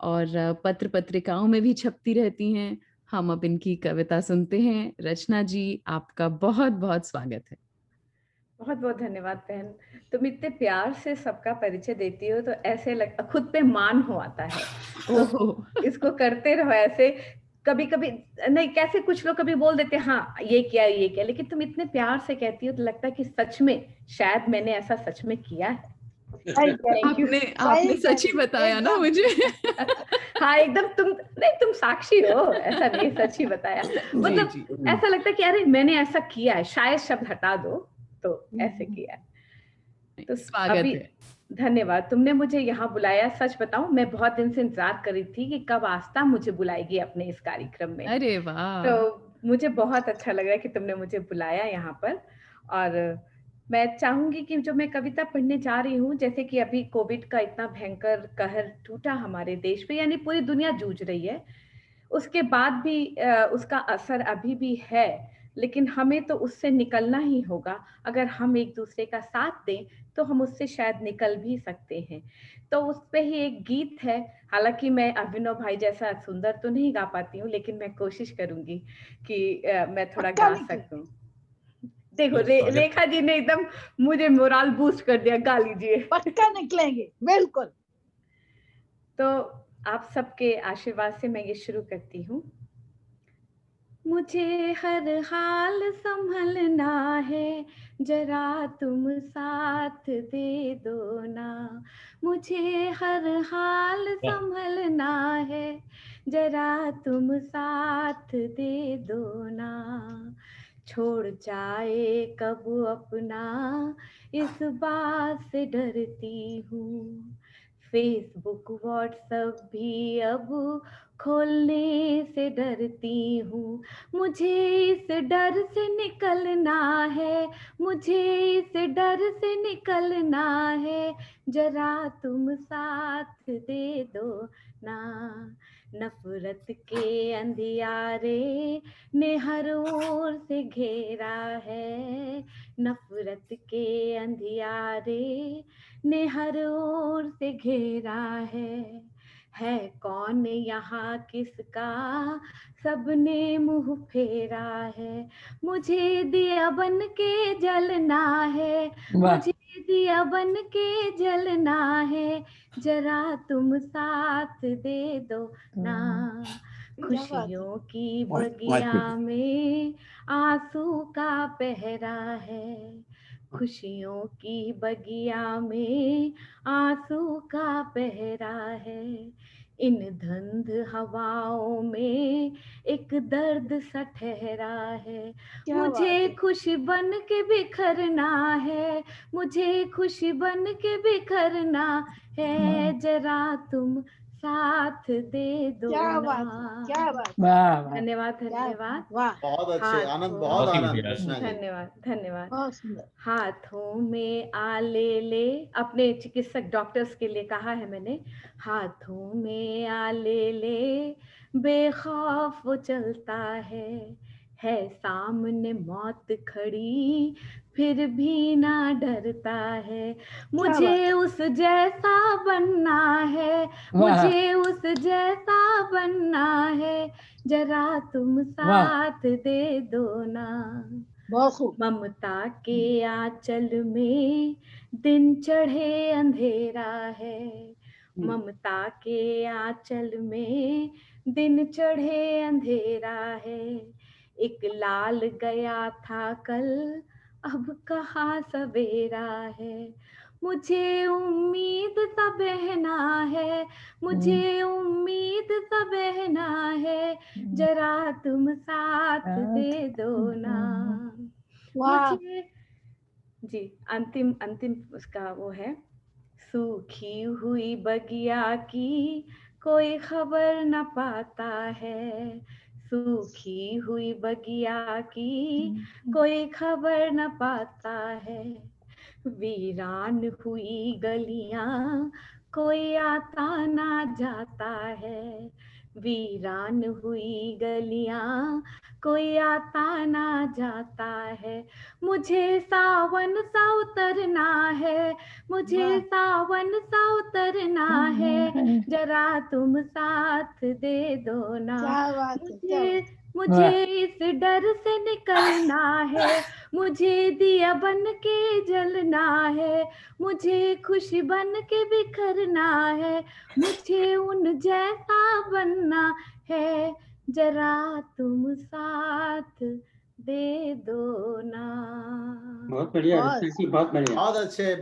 और पत्र पत्रिकाओं में भी छपती रहती हैं। हम अब इनकी कविता सुनते हैं। रचना जी, आपका बहुत बहुत स्वागत है। बहुत बहुत धन्यवाद बहन। तुम इतने प्यार से सबका परिचय देती हो तो ऐसे खुद पे मान हो आता है। तो इसको करते रहो ऐसे। कभी कभी नहीं, कैसे कुछ लोग कभी बोल देते हाँ ये किया, लेकिन तुम इतने प्यार से कहती हो तो लगता है कि सच में शायद मैंने ऐसा सच में किया है। आपने सच ही बताया ना मुझे। हाँ एकदम, तुम साक्षी हो, ऐसा नहीं, सच ही बताया। मतलब ऐसा लगता है कि अरे मैंने ऐसा किया है, शायद शब्द हटा दो तो ऐसे किया है। तो स्वागत है। धन्यवाद, तुमने मुझे यहाँ बुलाया। सच बताऊं, मैं बहुत दिन से इंतजार कर रही थी कि कब आस्था मुझे बुलाएगी अपने इस कार्यक्रम में। अरे वाह। तो मुझे बहुत अच्छा लग रहा है कि तुमने मुझे बुलाया यहाँ पर। और मैं चाहूंगी कि जो मैं कविता पढ़ने जा रही हूँ, जैसे कि अभी कोविड का इतना भयंकर कहर टूटा हमारे देश पे, यानी पूरी दुनिया जूझ रही है, उसके बाद भी उसका असर अभी भी है, लेकिन हमें तो उससे निकलना ही होगा। अगर हम एक दूसरे का साथ दें तो हम उससे शायद निकल भी सकते हैं। तो उस पे ही एक गीत है। हालांकि मैं अभिनव भाई जैसा सुंदर तो नहीं गा पाती हूँ, लेकिन मैं कोशिश करूंगी कि मैं थोड़ा गा सकूं। देखो रेखा जी ने एकदम मुझे मोरल बूस्ट कर दिया, गा लीजिए। पक्का निकलेंगे, बिल्कुल। तो आप सबके आशीर्वाद से मैं ये शुरू करती हूँ। मुझे हर हाल संभलना है, जरा तुम साथ दे दो ना। मुझे हर हाल संभलना है, जरा तुम साथ दे दो ना। छोड़ जाए कब अपना, इस बात से डरती हूँ। फेसबुक व्हाट्सएप भी अब खोलने से डरती हूँ। मुझे इस डर से निकलना है, मुझे इस डर से निकलना है, जरा तुम साथ दे दो ना। नफरत के अंधियारे ने हर ओर से घेरा है, नफरत के अंधियारे ने हर ओर से घेरा है कौन यहाँ किसका सबने मुंह फेरा है। मुझे दिया बन के जलना है, मुझे दिया बन के जलना है, जरा तुम साथ दे दो ना। खुशियों की बगिया में आंसू का पहरा है, खुशियों की बगिया में आंसू का पहरा है, इन धुंध हवाओं में एक दर्द सा ठहरा है। मुझे खुशी बन के बिखरना है, मुझे खुशी बन के बिखरना है, जरा तुम साथ दे दो ना। क्या बात, धन्यवाद धन्यवाद। वाह, बहुत अच्छे, आनंद, बहुत बहुत ही आनंद बढ़िया। रचना जी। धन्यवाद धन्यवाद। बहुत सुंदर। हाथों में आले ले, अपने चिकित्सक डॉक्टर्स के लिए कहा है मैंने, हाथों में आले ले, बेखौफ वो चलता है सामने मौत खड़ी फिर भी ना डरता है। मुझे उस जैसा बनना है, मुझे उस जैसा बनना है, जरा तुम साथ दे दो ना। बहुत खूब। ममता के आंचल में दिन चढ़े अंधेरा है, ममता के आंचल में दिन चढ़े अंधेरा है। एक लाल गया था कल, अब कहाँ सवेरा है। मुझे उम्मीद सा बहना है, मुझे उम्मीद सा बहना है, जरा तुम साथ दे दो ना। मुझे जी अंतिम उसका वो है, सूखी हुई बगिया की कोई खबर न पाता है, सूखी हुई बगिया की कोई खबर न पाता है। वीरान हुई गलियां कोई आता ना जाता है, वीरान हुई गलियां कोई आता ना जाता है। मुझे सावन सा उतरना है, मुझे सावन सा उतरना है, जरा तुम साथ दे दो ना। मुझे इस डर से निकलना है, मुझे दिया बन के जलना है, मुझे खुशी बन के बिखरना है, मुझे उन जैसा बनना है, जरा तुम साथ दे दो ना। बहुत बढ़िया रचना जी, बहुत बढ़िया। बहुत अच्छे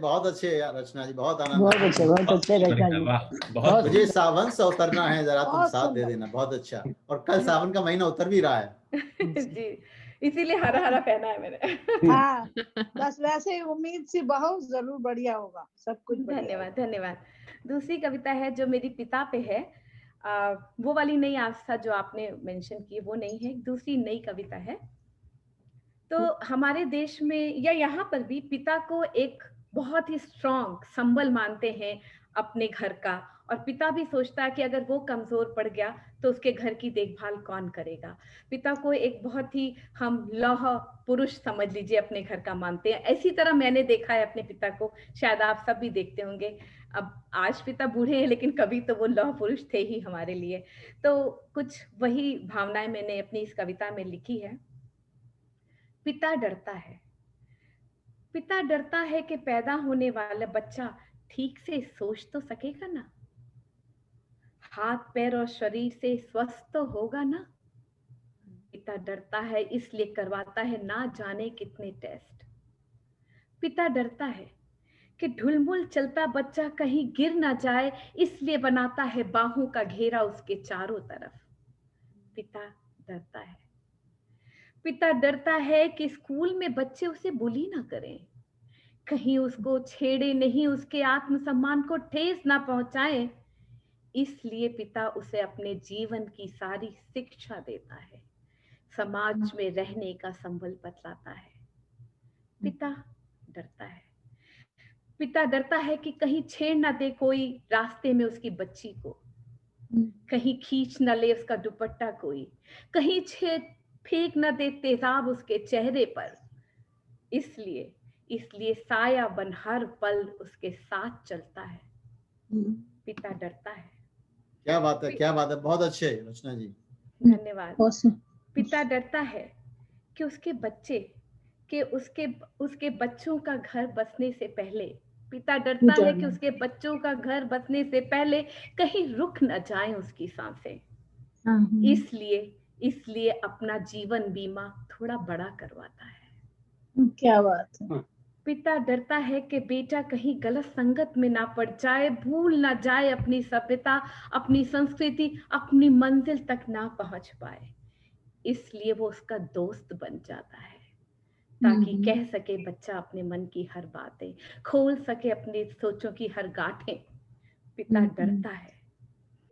रचना जी, बहुत आनंद। बहुत अच्छे, बहुत अच्छे रचना जी। बहुत मुझे सावन से उतरना है, जरा तुम साथ दे देना। बहुत अच्छा। और कल सावन का महीना उतर भी रहा है जी, इसीलिए हरा हरा पहना है मैंने। हाँ, बस वैसे ही उम्मीद सी बहुत जरूर बढ़िया होगा, सब कुछ बढ़िया। धन्यवाद धन्यवाद। दूसरी कविता है जो मेरी पिता पे है, वो वाली नई आस्था जो आपने मेंशन की वो नहीं है, दूसरी नई कविता है। तो हमारे देश में या यहाँ पर भी पिता को एक बहुत ही स्ट्रॉन्ग संबल मानते हैं अपने घर का, और पिता भी सोचता है कि अगर वो कमजोर पड़ गया तो उसके घर की देखभाल कौन करेगा। पिता को एक बहुत ही हम लौह पुरुष समझ लीजिए अपने घर का मानते हैं। ऐसी तरह मैंने देखा है अपने पिता को, शायद आप सब भी देखते होंगे। अब आज पिता बूढ़े हैं लेकिन कभी तो वो लौह पुरुष थे ही हमारे लिए। तो कुछ वही भावनाएं मैंने अपनी इस कविता में लिखी है। पिता डरता है, पिता डरता है कि पैदा होने वाला बच्चा ठीक से सोच तो सकेगा ना, हाथ पैर और शरीर से स्वस्थ तो होगा ना। पिता डरता है इसलिए करवाता है ना जाने कितने टेस्ट। पिता डरता है कि ढुलमुल चलता बच्चा कहीं गिर ना जाए, इसलिए बनाता है बाहों का घेरा उसके चारों तरफ। पिता डरता है, पिता डरता है कि स्कूल में बच्चे उसे बुली ना करें, कहीं उसको छेड़े नहीं, उसके आत्मसम्मान को ठेस ना पहुंचाए, इसलिए पिता उसे अपने जीवन की सारी शिक्षा देता है, समाज में रहने का संबल बतलाता है। पिता डरता है, पिता डरता है कि कहीं छेड़ ना दे कोई रास्ते में उसकी बच्ची को, कहीं खींच न ले उसका दुपट्टा कोई, कहीं छेड़ फेंक न दे तेजाब उसके चेहरे पर, इसलिए साया बन हर पल उसके साथ चलता है। पिता डरता है। क्या बात है, क्या बात है, बहुत अच्छे रचना जी, धन्यवाद। पिता डरता है कि उसके बच्चे कि उसके बच्चों का घर बसने से पहले, पिता डरता है कि उसके बच्चों का घर बसने से पहले कहीं रुक न जाए उसकी सांसें, इसलिए अपना जीवन बीमा थोड़ा बड़ा करवाता है। क्या बात है। पिता डरता है कि बेटा कहीं गलत संगत में ना पड़ जाए, भूल ना जाए अपनी सभ्यता, अपनी संस्कृति, अपनी मंजिल तक ना पहुंच पाए। इसलिए वो उसका दोस्त बन जाता है, ताकि कह सके बच्चा अपने मन की हर बातें, खोल सके अपनी सोचों की हर गांठें। पिता डरता है,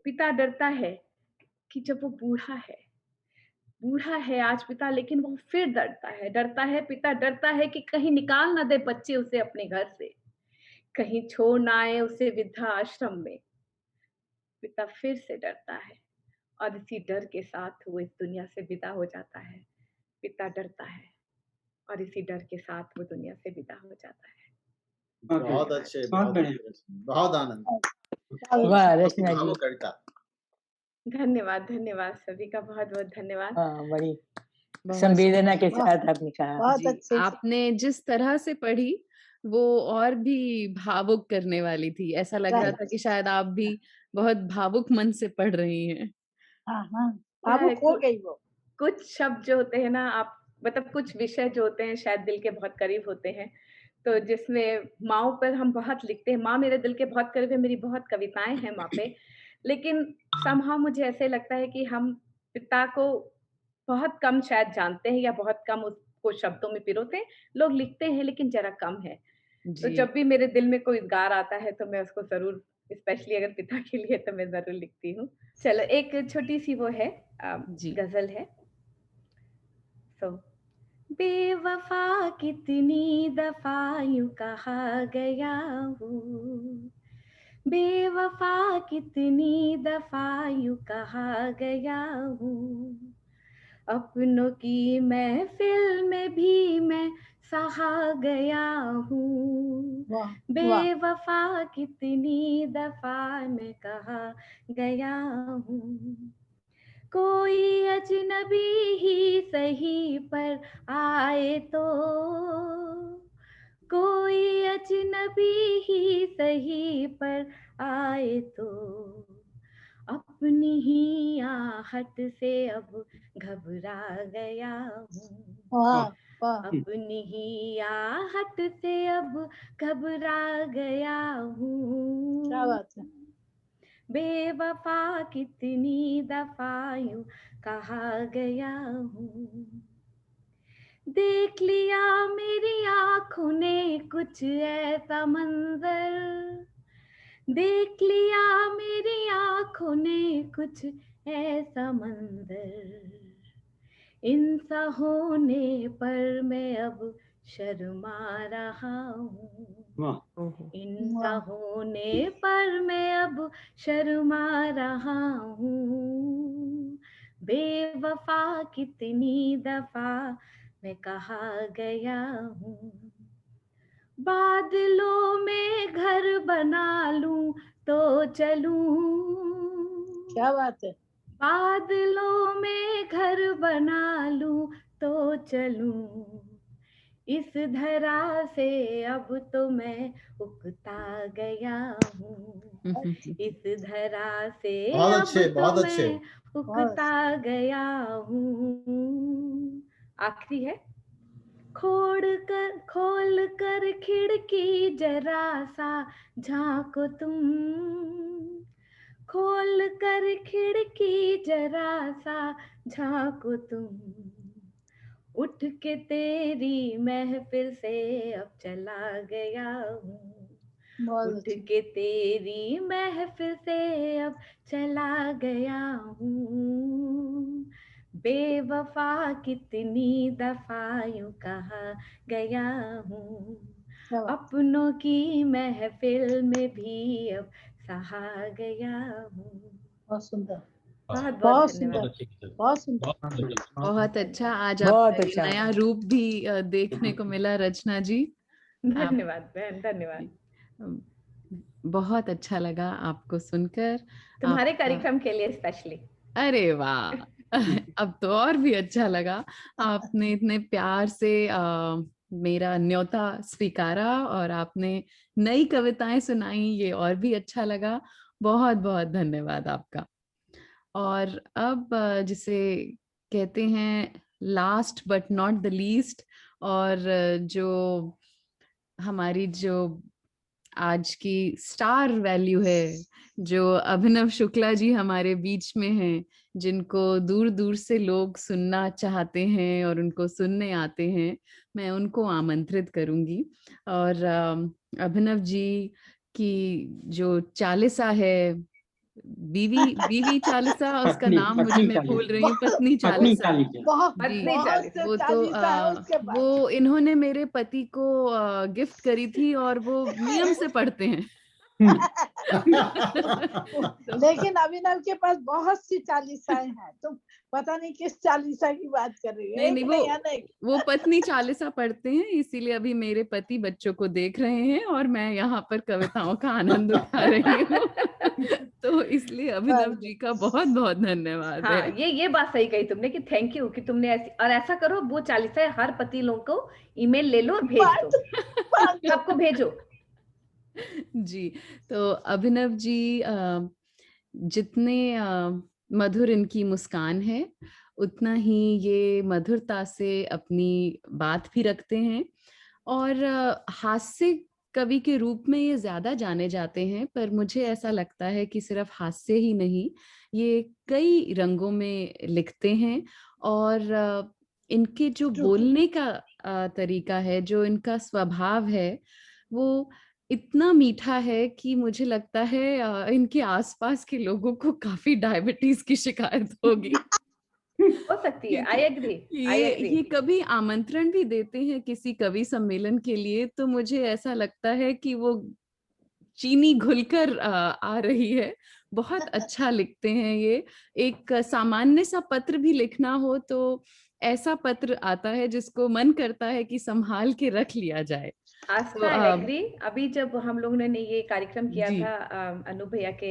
पिता डरता है कि जब वो बूढ़ा है आज पिता, लेकिन वो फिर डरता है पिता डरता है कि कहीं निकाल ना दे बच्चे उसे अपने घर से, कहीं छोड़ ना आए उसे वृद्धा आश्रम में। पिता फिर से डरता है और इसी डर के साथ वो इस दुनिया से विदा हो जाता है। पिता डरता है और इसी डर के साथ वो दुनिया से विदा हो जाता है। बहुत अच्छे, बहुत बढ़िया, बहुत आनंद। वाह रचना जी, कविता। धन्यवाद सभी का बहुत बहुत धन्यवाद। हाँ बड़ी संवेदना के साथ आपने कहा। बहुत अच्छे से। आपने जिस तरह से पढ़ी वो और भी भावुक करने वाली थी। ऐसा लग रहा था कि शायद आप भी बहुत भावुक मन से पढ़ रही हैं। हाँ हाँ, भावुक हो गई वो। कुछ शब्द जो होते हैं ना, आप मतलब कुछ विषय जो होते हैं शायद दिल के बहुत करीब होते हैं, तो जिसमें माँओं पर हम बहुत लिखते हैं। माँ मेरे दिल के बहुत करीब है, मेरी बहुत कविताएं हैं माँ पे, लेकिन समहाउ मुझे ऐसे लगता है कि हम पिता को बहुत कम शायद जानते हैं या बहुत कम उसको शब्दों में पिरोते हैं। लोग लिखते हैं लेकिन जरा कम है। तो जब भी मेरे दिल में कोई गार आता है तो मैं उसको जरूर, स्पेशली अगर पिता के लिए, तो मैं जरूर लिखती हूँ। चलो एक छोटी सी वो है गजल है। तो बेवफा कितनी दफा यूं कहा गया हूँ, बेवफा कितनी दफा यूं कहा गया हूँ, अपनों की महफिल में भी मैं सहा गया हूँ, बेवफा कितनी दफा मैं कहा गया हूँ, कोई अजनबी ही सही पर आए तो, कोई अजनबी ही सही पर आए तो, अपनी ही आहट से अब घबरा गया हूँ, अपनी ही आहट से अब घबरा गया हूँ। क्या बात है। बेवफा कितनी दफा यूं कहा गया हूँ, देख लिया मेरी आँखों ने कुछ ऐसा मंजर, देख लिया मेरी आँखों ने कुछ ऐसा मंजर, इंसा होने पर मैं अब शर्मा रहा हूँ, इंसा होने पर मैं अब शर्मा रहा हूँ, बेवफा कितनी दफा मैं कहा गया हूँ, बादलों में घर बना लूं तो चलूं, क्या बात है, बादलों में घर बना लूं तो चलूं, इस धरा से अब तो मैं उकता गया हूँ, इस धरा से अब तो मैं उकता गया हूँ। आखिरी है, खोल कर खिड़की जरा सा झांको तुम, खोल कर खिड़की जरा सा झांको तुम, उठ के तेरी महफिल से अब चला गया हूँ, उठ के तेरी महफिल से अब चला गया हूँ, बेवफा कितनी दफा यूं कहा गया हूँ, अपनों की महफिल में भी अब सहा गया हूँ। बहुत सुंदर, बहुत धन्यवाद। बहुत सुंदर, बहुत अच्छा। आज बहुत आपका अच्छा। नया रूप भी देखने को मिला रचना जी। धन्यवाद बहन, धन्यवाद। बहुत अच्छा लगा आपको सुनकर, तुम्हारे कार्यक्रम के लिए स्पेशली। अरे वाह अब तो और भी अच्छा लगा। आपने इतने प्यार से मेरा न्योता स्वीकारा और आपने नई कविताएं सुनाई, ये और भी अच्छा लगा। बहुत बहुत धन्यवाद आपका। और अब जिसे कहते हैं last but not the least, और जो हमारी जो आज की स्टार वैल्यू है, जो अभिनव शुक्ला जी हमारे बीच में हैं, जिनको दूर दूर से लोग सुनना चाहते हैं और उनको सुनने आते हैं, मैं उनको आमंत्रित करूंगी। और अभिनव जी की जो चालीसा है, बीवी चालीसा, उसका नाम मुझे, मैं भूल रही हूँ, पत्नी चालीसा जी, वो तो वो इन्होंने मेरे पति को गिफ्ट करी थी और वो नियम से पढ़ते हैं। लेकिन अभिनव के पास बहुत सी चालीसाएं हैं, तुम पता नहीं किस चालीसा की बात कर रही है। नहीं, वो पत्नी चालीसा पढ़ते हैं, इसीलिए अभी मेरे पति बच्चों को देख रहे हैं और मैं यहाँ पर कविताओं का आनंद उठा रही हूँ। तो इसलिए अभिनव जी का बहुत बहुत धन्यवाद। हाँ, ये बात सही कही तुमने कि थैंक यू कि तुमने ऐसा करो, वो चालीसा हर पति लोग को ईमेल ले लो और भेज दो, सबको भेजो। जी, तो अभिनव जी जितने मधुर इनकी मुस्कान है, उतना ही ये मधुरता से अपनी बात भी रखते हैं और हास्य कवि के रूप में ये ज्यादा जाने जाते हैं। पर मुझे ऐसा लगता है कि सिर्फ हास्य ही नहीं, ये कई रंगों में लिखते हैं और इनके जो बोलने का तरीका है, जो इनका स्वभाव है, वो इतना मीठा है कि मुझे लगता है इनके आसपास के लोगों को काफी डायबिटीज की शिकायत होगी। हो सकती है। I agree. ये कभी आमंत्रण भी देते हैं किसी कवि सम्मेलन के लिए, तो मुझे ऐसा लगता है कि वो चीनी घुलकर आ रही है। बहुत अच्छा लिखते हैं ये। एक सामान्य सा पत्र भी लिखना हो तो ऐसा पत्र आता है जिसको मन करता है कि संभाल के रख लिया जाए। आस्था, आई एग्री। अभी जब हम लोगों ने ये कार्यक्रम किया था अनु भैया के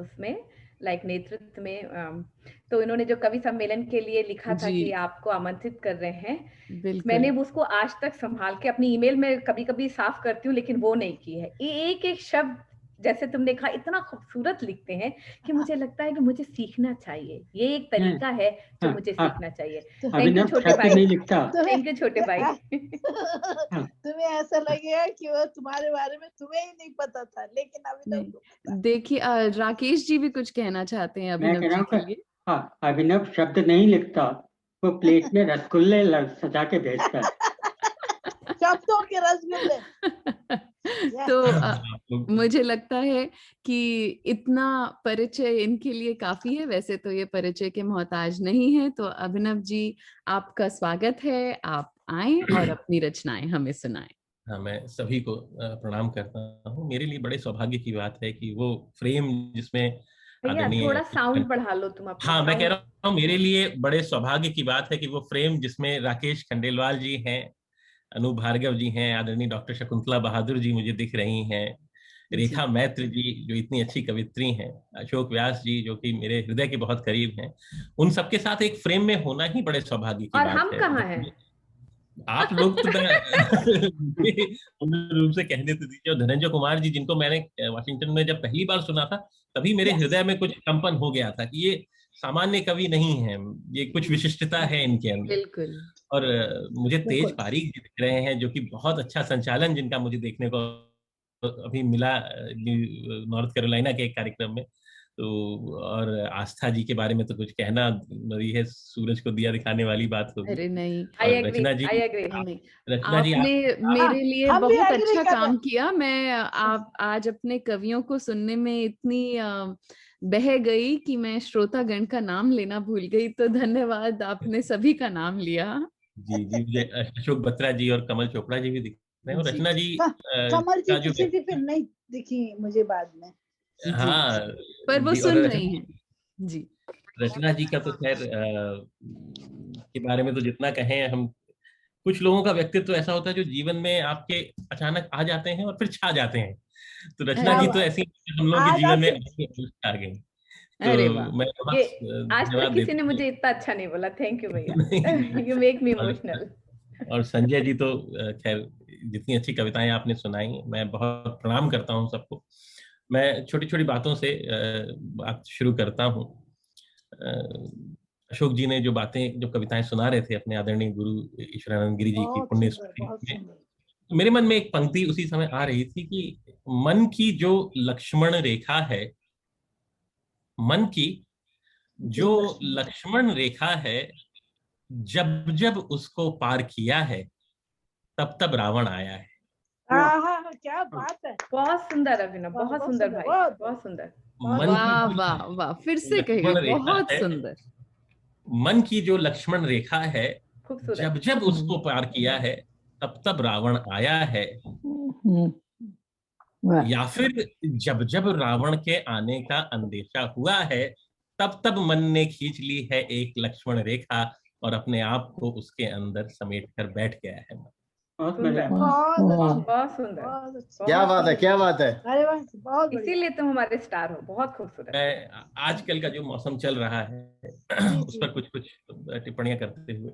उसमें नेतृत्व में, तो इन्होंने जो कवि सम्मेलन के लिए लिखा था कि आपको आमंत्रित कर रहे हैं, मैंने उसको आज तक संभाल के अपनी ईमेल में कभी कभी साफ करती हूँ, लेकिन वो नहीं की है। एक एक शब्द जैसे तुमने कहा इतना खूबसूरत लिखते हैं कि मुझे लगता है कि मुझे सीखना चाहिए। ये एक तरीका है जो मुझे सीखना चाहिए। थैंक यू छोटे भाई। थैंक यू छोटे भाई। तुम्हें ऐसा लगेगा कि वो तुम्हारे बारे में तुम्हें ही नहीं पता था, लेकिन अभिनव देखिए राकेश जी भी कुछ कहना चाहते हैं अभिनव जी के लिए। हाँ, अभिनव शब्द नहीं लिखता, वो प्लेट में रसगुल्ले सजा के भेजता है। शब्दों के रसगुल्ले। तो मुझे लगता है कि इतना परिचय इनके लिए काफी है। वैसे तो ये परिचय के मोहताज नहीं है। तो अभिनव जी, आपका स्वागत है, आप आएं और अपनी रचनाएं हमें सुनाएं। हाँ, मैं सभी को प्रणाम करता हूँ। मेरे लिए बड़े सौभाग्य की बात है कि वो फ्रेम जिसमें थोड़ा साउंड बढ़ा लो तुम अपना। हाँ, मैं कह रहा हूँ मेरे लिए बड़े सौभाग्य की बात है कि वो फ्रेम जिसमें राकेश खंडेलवाल जी हैं, अनु भार्गव जी हैं, आदरणीय डॉक्टर शकुंतला बहादुर जी मुझे दिख रही हैं, रेखा मैत्र जी जो इतनी अच्छी कवित्री हैं, अशोक व्यास जी जो कि मेरे हृदय के बहुत करीब हैं, उन सबके साथ एक फ्रेम में होना ही बड़े सौभाग्य की बात है। और हम कहाँ हैं? आप लोग तो रूप से कहने तो दीजिए। और धनंजय कुमार जी, जिनको मैंने वाशिंगटन में जब पहली बार सुना था, तभी मेरे हृदय में कुछ कंपन हो गया था कि ये सामान्य कवि नहीं है, ये कुछ विशिष्टता है इनके अंदर। बिल्कुल। और मुझे तेज पारीक जी दिख रहे हैं, जो कि बहुत अच्छा संचालन जिनका मुझे देखने को अभी मिला नॉर्थ कैरोलिना के एक कार्यक्रम में। तो और आस्था जी के बारे में तो कुछ कहना नहीं है, सूरज को दिया दिखाने वाली बात होगी। अरे नहीं, रचना जी, आपने मेरे लिए बहुत अच्छा काम किया। मैं आप आज अपने कवियों को सुनने में इतनी बह गई कि मैं श्रोतागण का नाम लेना भूल गई। तो धन्यवाद, आपने सभी का नाम लिया। जी जी, मुझे अशोक बत्रा जी और कमल चोपड़ा जी भी दिख रहे हैं। और रचना जी, कमल जी किसी की फिल्म नहीं दिखी मुझे बाद में। हाँ, पर वो सुन रही हैं जी। रचना जी का तो खैर के बारे में तो जितना कहें हम, कुछ लोगों का व्यक्तित्व ऐसा होता है जो जीवन में आपके अचानक आ जाते हैं और फिर छा जाते हैं। तो रचना जी तो ऐसी हम लोगों के जीवन में आ गई। अरे मैं आज तक किसी ने मुझे इतना अच्छा नहीं बोला। थैंक यू भैया, यू मेक मी इमोशनल। और संजय जी तो खैर जितनी अच्छी कविताएं आपने सुनाई, मैं बहुत प्रणाम करता हूँ सबको। मैं छोटी छोटी बातों से बात शुरू करता हूँ। अशोक जी ने जो बातें, जो कविताएं सुना रहे थे अपने आदरणीय गुरु ईश्वरानंद गिरी जी की पुण्य स्मृति में, मेरे मन में एक पंक्ति उसी समय आ रही थी कि मन की जो लक्ष्मण रेखा है, मन की जो लक्ष्मण रेखा है, जब जब उसको पार किया है तब तब रावण आया है। क्या बात है, बहुत सुंदर अभिनव, बहुत सुंदर भाई, बहुत सुंदर। मन वाह की वाह वाह, फिर से लक्ष्मण कहिए, रेखा बहुत है, सुंदर। मन की जो लक्ष्मण रेखा है, खूबसूरत। जब जब उसको पार किया है तब तब रावण आया है। वाह। या फिर जब जब रावण के आने का अंदेशा हुआ है तब तब मन ने खींच ली है एक लक्ष्मण रेखा और अपने आप को उसके अंदर समेट कर बैठ गया है। बहुत सुंदर, बढ़िया। बहुत सुंदर, बहुत अच्छा। क्या बात है, क्या बात है। अरे वाह, बहुत बढ़िया। इसीलिए तुम हमारे स्टार हो, बहुत खूबसूरत। मैं आजकल का जो मौसम चल रहा है उस पर कुछ कुछ टिप्पणियां करते हुए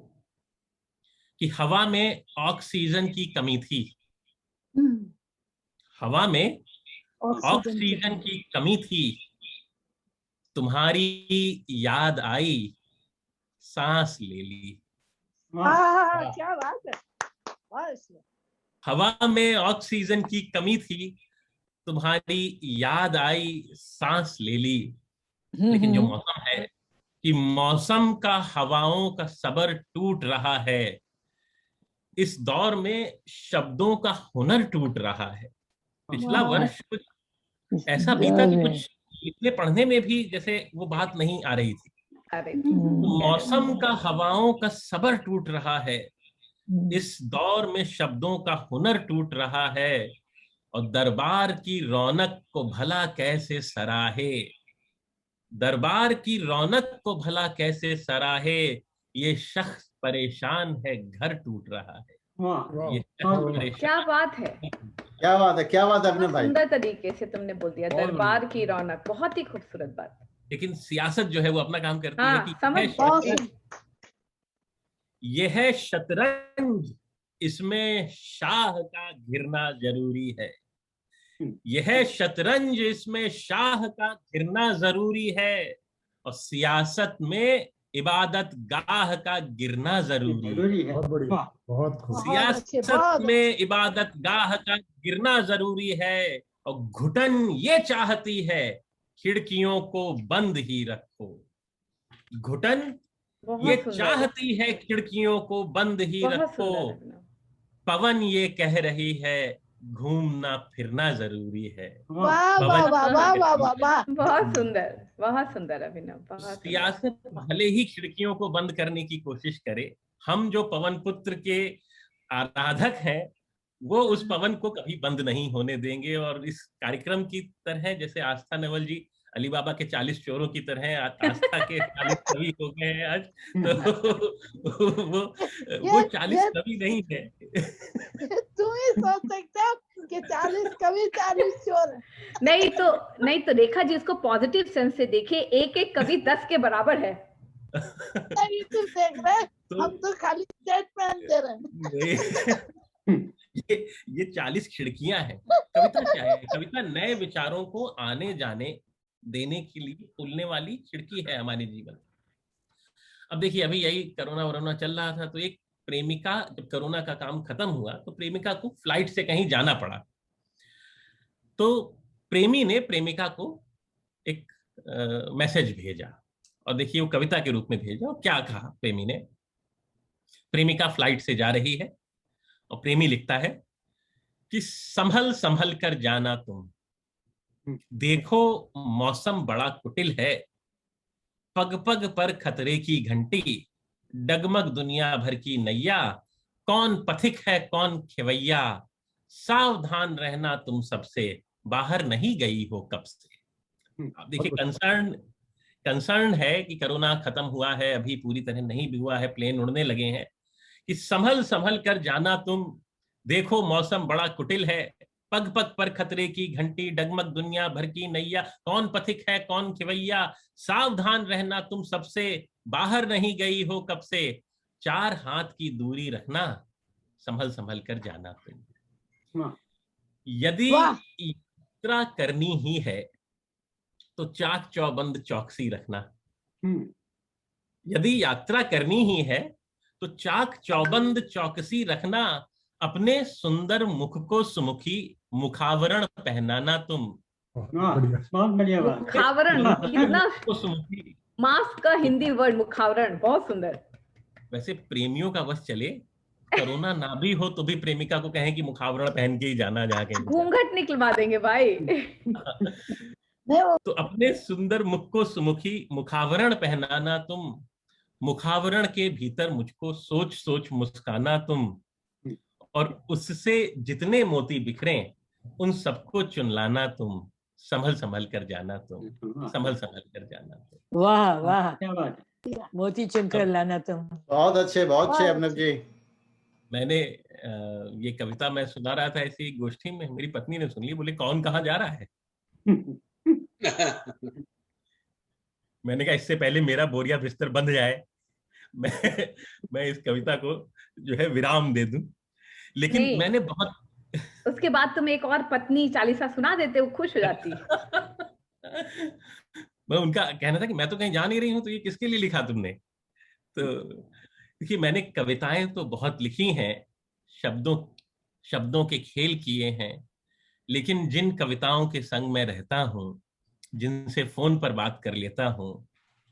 कि हवा में ऑक्सीजन की कमी थी, हवा में ऑक्सीजन की कमी थी, तुम्हारी याद आई, सांस ले ली। क्या बात है, हवा में ऑक्सीजन की कमी थी, तुम्हारी याद आई, सांस ले ली। लेकिन जो मौसम है कि मौसम का हवाओं का सबर टूट रहा है, इस दौर में शब्दों का हुनर टूट रहा है। पिछला वर्ष कुछ ऐसा बीता कि कुछ लिखने पढ़ने में भी जैसे वो बात नहीं आ रही थी। तो मौसम का हवाओं का सबर टूट रहा है, इस दौर में शब्दों का हुनर टूट रहा है, और दरबार की रौनक को भला कैसे सराहे, दरबार की रौनक को भला कैसे सराहे, ये शख्स परेशान है, घर टूट रहा है। ये शख्स परेशान। क्या बात है, क्या बात है, क्या बात है अपने भाई। सुंदर तरीके से तुमने बोल दिया, दरबार की रौनक, बहुत ही खूबसूरत बात। लेकिन सियासत जो है वो अपना काम करती हाँ, है कि समझ यह है शतरंज, इसमें शाह का घिरना जरूरी है, यह शतरंज, इसमें शाह का घिरना जरूरी है, और सियासत में इबादत गाह का गिरना जरूरी है। बहुत बढ़िया, बहुत खूब। सियासत में इबादत गाह का गिरना जरूरी है, और घुटन ये चाहती है खिड़कियों को बंद ही रखो, घुटन ये चाहती है खिड़कियों को बंद ही रखो, पवन ये कह रही है घूमना फिरना जरूरी है। वाह वाह वाह वाह वाह वाह वाह, बहुत सुंदर, बहुत सुंदर अभिनव। सियासत भले ही खिड़कियों को बंद करने की कोशिश करे, हम जो पवन पुत्र के आराधक हैं वो उस पवन को कभी बंद नहीं होने देंगे। और इस कार्यक्रम की तरह जैसे आस्था नवल जी अली बाबा के 40 चोरों की तरह आस्था के 40 कवि हो गए हैं आज, तो वो 40 कवि नहीं है। तुम ही सोच सकते हो कि 40 कवि 40 चोर। नहीं तो रेखा जी इसको पॉजिटिव सेंस से देखे, एक एक कवि 10 के बराबर है। नहीं तुम देख रहे, हम तो खाली स्टेटमेंट दे रहे हैं। ये 40 खिड़कियां हैं। कविता क्या है? कविता नए विचारों को आने जाने देने के लिए खुलने वाली खिड़की है हमारे जीवन। अब देखिए अभी यही कोरोना चल रहा था, तो एक प्रेमिका, जब कोरोना का काम खत्म हुआ तो प्रेमिका को फ्लाइट से कहीं जाना पड़ा, तो प्रेमी ने प्रेमिका को एक मैसेज भेजा, और देखिए वो कविता के रूप में भेजा। और क्या कहा प्रेमी ने? प्रेमिका फ्लाइट से जा रही है और प्रेमी लिखता है कि संभल संभल कर जाना तुम, देखो मौसम बड़ा कुटिल है, पग पग पर खतरे की घंटी, डगमग दुनिया भर की नैया, कौन पथिक है कौन खेवैया, सावधान रहना तुम सबसे, बाहर नहीं गई हो कब से। अब देखिए कंसर्न है कि कोरोना खत्म हुआ है, अभी पूरी तरह नहीं भी हुआ है, प्लेन उड़ने लगे हैं, कि संभल संभल कर जाना तुम, देखो मौसम बड़ा कुटिल है, पग पग पर खतरे की घंटी, डगमग दुनिया भर की नैया, कौन पथिक है कौन खिवैया, सावधान रहना तुम सबसे, बाहर नहीं गई हो कब से, 4 हाथ की दूरी रखना, संभल संभल कर जाना तुम। यदि यात्रा करनी ही है तो चाक चौबंद चौकसी रखना, यदि यात्रा करनी ही है तो चाक चौबंद चौकसी रखना, अपने सुंदर मुख को सुमुखी मुखावरण पहनाना तुम। बहुत बढ़िया बात। मुखावरण, कितना को सुमुखी। मास्क का हिंदी वर्ड मुखावरण, बहुत सुंदर। वैसे प्रेमियों का बस चले, कोरोना ना भी हो तो भी प्रेमिका को कहें कि मुखावरण पहन के ही जाना जहाँ कहीं भी घूंघट निकलवा देंगे भाई। तो अपने सुंदर मुख को सुमुखी मुखावरण पहनाना तुम, मुखावरण के भीतर मुझको सोच सोच मुस्काना तुम, और उससे जितने मोती बिखरे उन सबको चुन लाना तुम, संभल संभल कर जाना तुम, संभल संभल कर जाना तुम। वाह वाह, क्या बात है। मोती चुनकर लाना तुम। बहुत अच्छे अभिनव जी। मैंने ये कविता मैं सुना रहा था ऐसी गोष्ठी में, मेरी पत्नी ने सुन ली, बोले कौन कहाँ जा रहा है। मैंने कहा इससे पहले मेरा बोरिया बिस्तर बंध जाए मैं इस कविता को जो है विराम दे दूं। लेकिन नहीं, मैंने बहुत उसके बाद तुम एक और पत्नी चालीसा सुना देते, वो खुश हो जाती। मैं उनका कहना था कि मैं तो कहीं जा नहीं रही हूं, तो ये किसके लिए लिखा तुमने। तो देखिए, मैंने कविताएं तो बहुत लिखी हैं, शब्दों के खेल किए हैं, लेकिन जिन कविताओं के संग मैं रहता हूं, जिनसे फोन पर बात कर लेता हूं,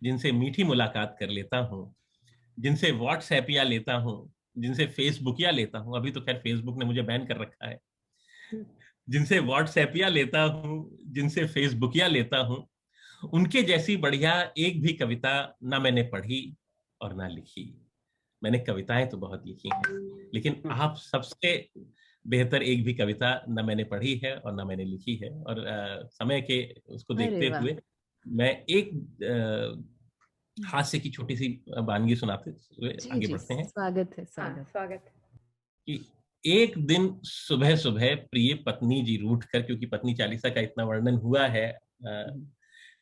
जिनसे मीठी मुलाकात कर लेता हूं, जिनसे व्हाट्सएप या लेता हूं, जिनसे फेसबुक या लेता हूं, अभी तो खैर फेसबुक ने मुझे बैन कर रखा है, जिनसे व्हाट्सएप या लेता हूं, जिनसे फेसबुक या लेता हूं, उनके जैसी बढ़िया एक भी कविता ना मैंने पढ़ी और ना लिखी। मैंने कविताएं तो बहुत लिखी हैं, लेकिन आप सबसे बेहतर एक भी कविता न मैंने पढ़ी है और न मैंने लिखी है। और समय के उसको देखते हुए मैं एक हास्य की छोटी सी वानगी सुनाते हुए आगे बढ़ते हैं। स्वागत है, स्वागत। कि एक दिन सुबह सुबह प्रिय पत्नी जी रूठ कर, क्योंकि पत्नी चालीसा का इतना वर्णन हुआ है,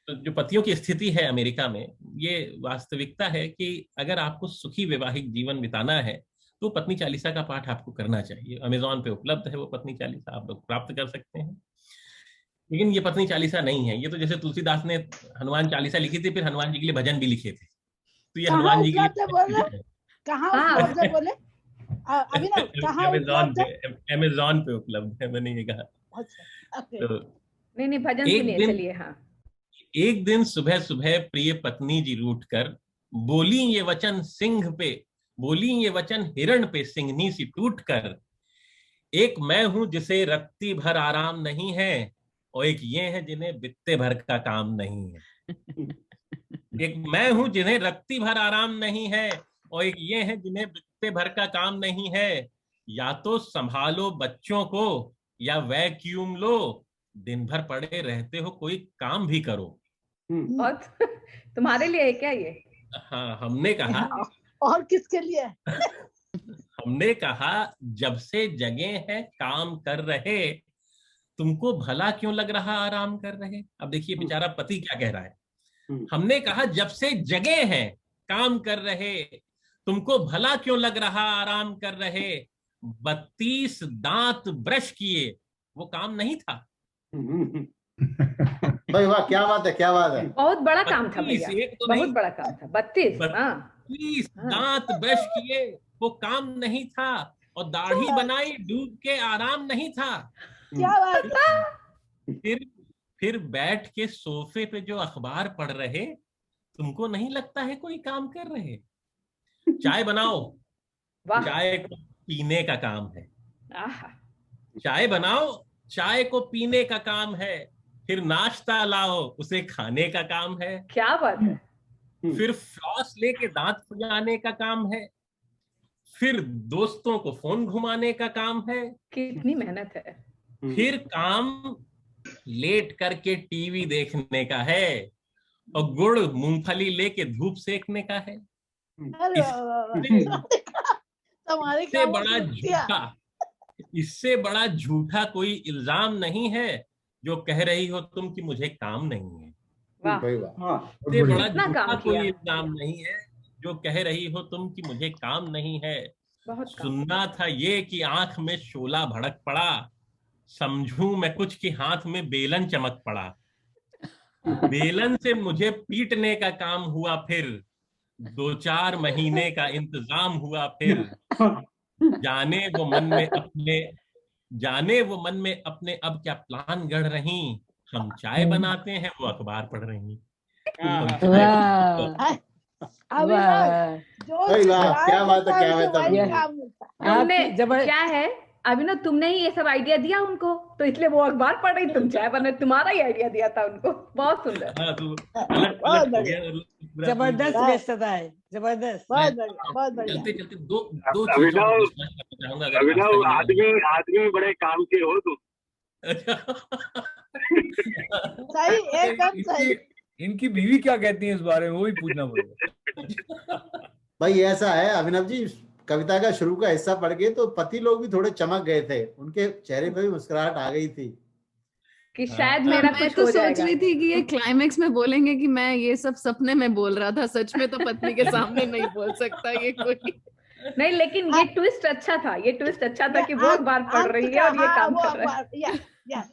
तो जो पतियों की स्थिति है अमेरिका में, ये वास्तविकता है कि अगर आपको सुखी वैवाहिक जीवन बिताना है तो पत्नी चालीसा का पाठ आपको करना चाहिए। अमेज़न पे उपलब्ध है वो पत्नी चालीसा, आप लोग प्राप्त कर सकते हैं। लेकिन ये पत्नी चालीसा नहीं है, ये तो जैसे तुलसीदास ने हनुमान चालीसा लिखी थी, फिर हनुमान जी के लिए भजन भी लिखे थे, तो ये हनुमान जी के लिए कहाँ बोले अभिनव, कहाँ उपलब्ध है? अमेज़न पे उपलब्ध है, मैंने ये कहा। तो नहीं भजन सुनिए, चलिए। हाँ, एक दिन सुबह सुबह प्रिय पत्नी जी रूठ कर बोली ये वचन सिंह पे, बोली ये वचन हिरण पे सिंहनी सी टूट कर, एक मैं हूं जिसे रत्ती भर आराम नहीं है, और एक ये है जिन्हें बित्ते भर का काम नहीं है। एक मैं हूं जिन्हें रत्ती भर आराम नहीं है, और एक ये है जिन्हें बित्ते भर का काम नहीं है, या तो संभालो बच्चों को या वैक्यूम लो, दिन भर पड़े रहते हो कोई काम भी करो। बहुत तुम्हारे लिए है क्या ये? हाँ, हमने कहा और किसके लिए? हमने कहा जब से जगे हैं काम कर रहे, तुमको भला क्यों लग रहा आराम कर रहे। अब देखिए बेचारा पति क्या कह रहा है। हमने कहा जब से जगे हैं काम कर रहे, तुमको भला क्यों लग रहा आराम कर रहे, 32 दांत ब्रश किए वो काम नहीं था। भाई वाह, क्या बात है, क्या बात है। बहुत बड़ा काम था भैया, तो बहुत बड़ा काम था। 32 दांत ब्रश किए वो काम नहीं था, और दाढ़ी बनाई डूब के आराम नहीं था। क्या बात है। फिर बैठ के सोफे पे जो अखबार पढ़ रहे, तुमको नहीं लगता है कोई काम कर रहे। चाय बनाओ, चाय को पीने का काम है। चाय बनाओ, चाय को पीने का काम है। फिर नाश्ता लाओ, उसे खाने का काम है। क्या बात है। फिर फ्लॉस लेके दांत खुजाने का काम है। फिर दोस्तों को फोन घुमाने का काम है। कितनी मेहनत है। फिर काम लेट करके टीवी देखने का है, और गुड़ मूंगफली लेके धूप सेकने का है। इससे बड़ा झूठा कोई इल्जाम नहीं है जो कह रही हो तुम कि मुझे काम नहीं है। इससे बड़ा झूठा कोई इल्जाम नहीं है जो कह रही हो तुम कि मुझे काम नहीं है। सुनना था ये कि आंख में शोला भड़क पड़ा, समझूं मैं कुछ कि हाथ में बेलन चमक पड़ा। बेलन से मुझे पीटने का काम हुआ, फिर 2-4 महीने का इंतजाम हुआ। फिर जाने वो मन में अपने जाने वो मन में अपने अब क्या प्लान गढ़ रही, हम चाय बनाते हैं वो अखबार पढ़ रही। हम चाय वाह अविनाश, वाह जो अरे वाह, सिखलाया क्या बात जाता है, है क्या उसे बात है वही अभिनव जी। काम मिलता है। तुमने आप जब क्या है अभिनव, तुमने ही ये सब आइडिया दिया उनको, तो इसलिए वो अखबार पढ़ रही, तुम चाय बना, तुम्हारा ही आइडिया दिया था उनको। बहुत सुंदर। हाँ, तो अलग बहुत अलग हो बढ़िया, गया, पूरा जबरदस्त बहुत व्यस्तता है, जबरदस्त। मैं बढ़िया, बहुत बढ़िया। चलते चलते दो चीजों को अभिनव, डिस्कस करना चाहूंगा, अगर अभिनव आस्था जी ने आदमी में बड़े काम के हो तुम। सही, एकदम सही। इनकी बीवी क्या कहती है इस बारे में, वो भी पूछना पड़ेगा। भाई ऐसा है अभिनव जी, कविता का शुरू का हिस्सा पढ़ के तो पति लोग भी थोड़े चमक गए थे, उनके चेहरे पे भी मुस्कुराहट आ गई थी। कि हाँ, शायद हाँ, मेरा मैं कुछ तो हो सोच जाएगा। रही थी कि ये क्लाइमेक्स में बोलेंगे कि मैं ये सब सपने में बोल रहा था, सच में तो पत्नी के सामने नहीं बोल सकता ये कोई। नहीं, लेकिन ये ट्विस्ट अच्छा था, ये ट्विस्ट अच्छा था कि वो अंत अखबार पढ़ अंत रही है का, और ये हाँ काम वो कर रहा है। अखबार, या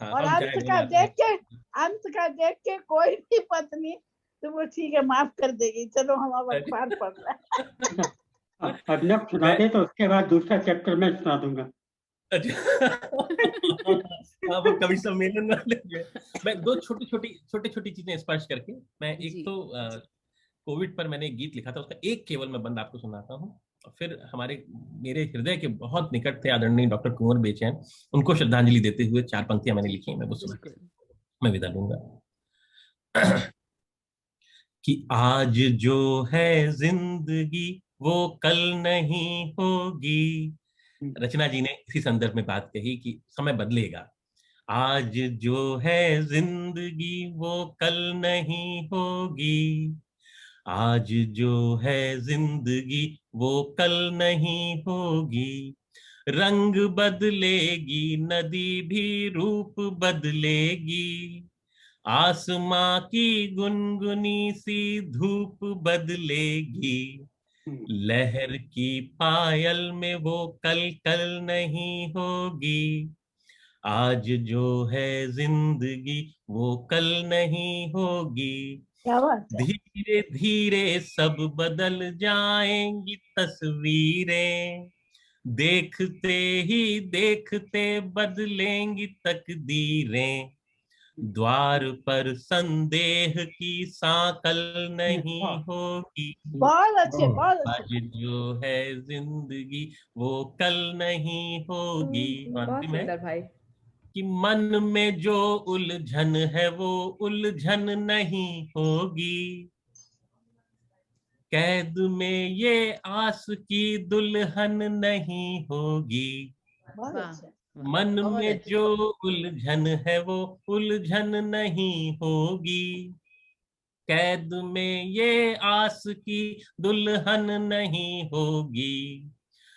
हाँ, और हम अंत चाय का बनाते देख हैं। के, अंत का देख के कोई भी पत्नी तो वो ठीक है माफ कर देगी, चलो हम अब अखबार पढ़ रहे हैं। अभिनव सुना मैं दे तो उसके बाद दूसरा चैप्टर मैं सुना दूंगा। अच्छा। हाँ, वो कवि सम्मेलन वाले जो है। मैं दो छोटी छोटी चीजें स्पर्श करके, मैं एक जी। तो कोविड पर मैंने एक गीत लिखा था, उसका एक केवल मैं बंद आपको सुनाता हूँ, और फिर मेरे हृदय के बहुत निकट थे आदरणीय डॉक्टर कुंवर बेचैन, उनको श्रद्धांजलि देते हुए 4 पंक्तियां मैंने लिखी हैं, मैं वो सुना के बिल्कुल। मैं विदा लूंगा। कि आज जो है जिंदगी वो कल नहीं होगी। रचना जी ने इसी संदर्भ में बात कही कि समय बदलेगा। आज जो है जिंदगी वो कल नहीं होगी। आज जो है जिंदगी वो कल नहीं होगी। रंग बदलेगी, नदी भी रूप बदलेगी। आसमां की गुनगुनी सी धूप बदलेगी। लहर की पायल में वो कल कल नहीं होगी। आज जो है जिंदगी वो कल नहीं होगी। क्या बात है। धीरे धीरे सब बदल जाएंगी तस्वीरें। देखते ही देखते बदलेंगी तकदीरें। द्वार पर संदेह की सांकल नहीं होगी। बहुत अच्छे, बहुत आज अच्छे। जो है जिंदगी वो कल नहीं होगी। बहुत अंतिम है सुंदर भाई। कि मन में जो उलझन है वो उलझन नहीं होगी। कैद में ये आस की दुल्हन नहीं होगी। बहुत वाह, अच्छे। मन बहुत में अच्छे। जो उलझन है वो उलझन नहीं होगी। कैद में ये आस की दुल्हन नहीं होगी।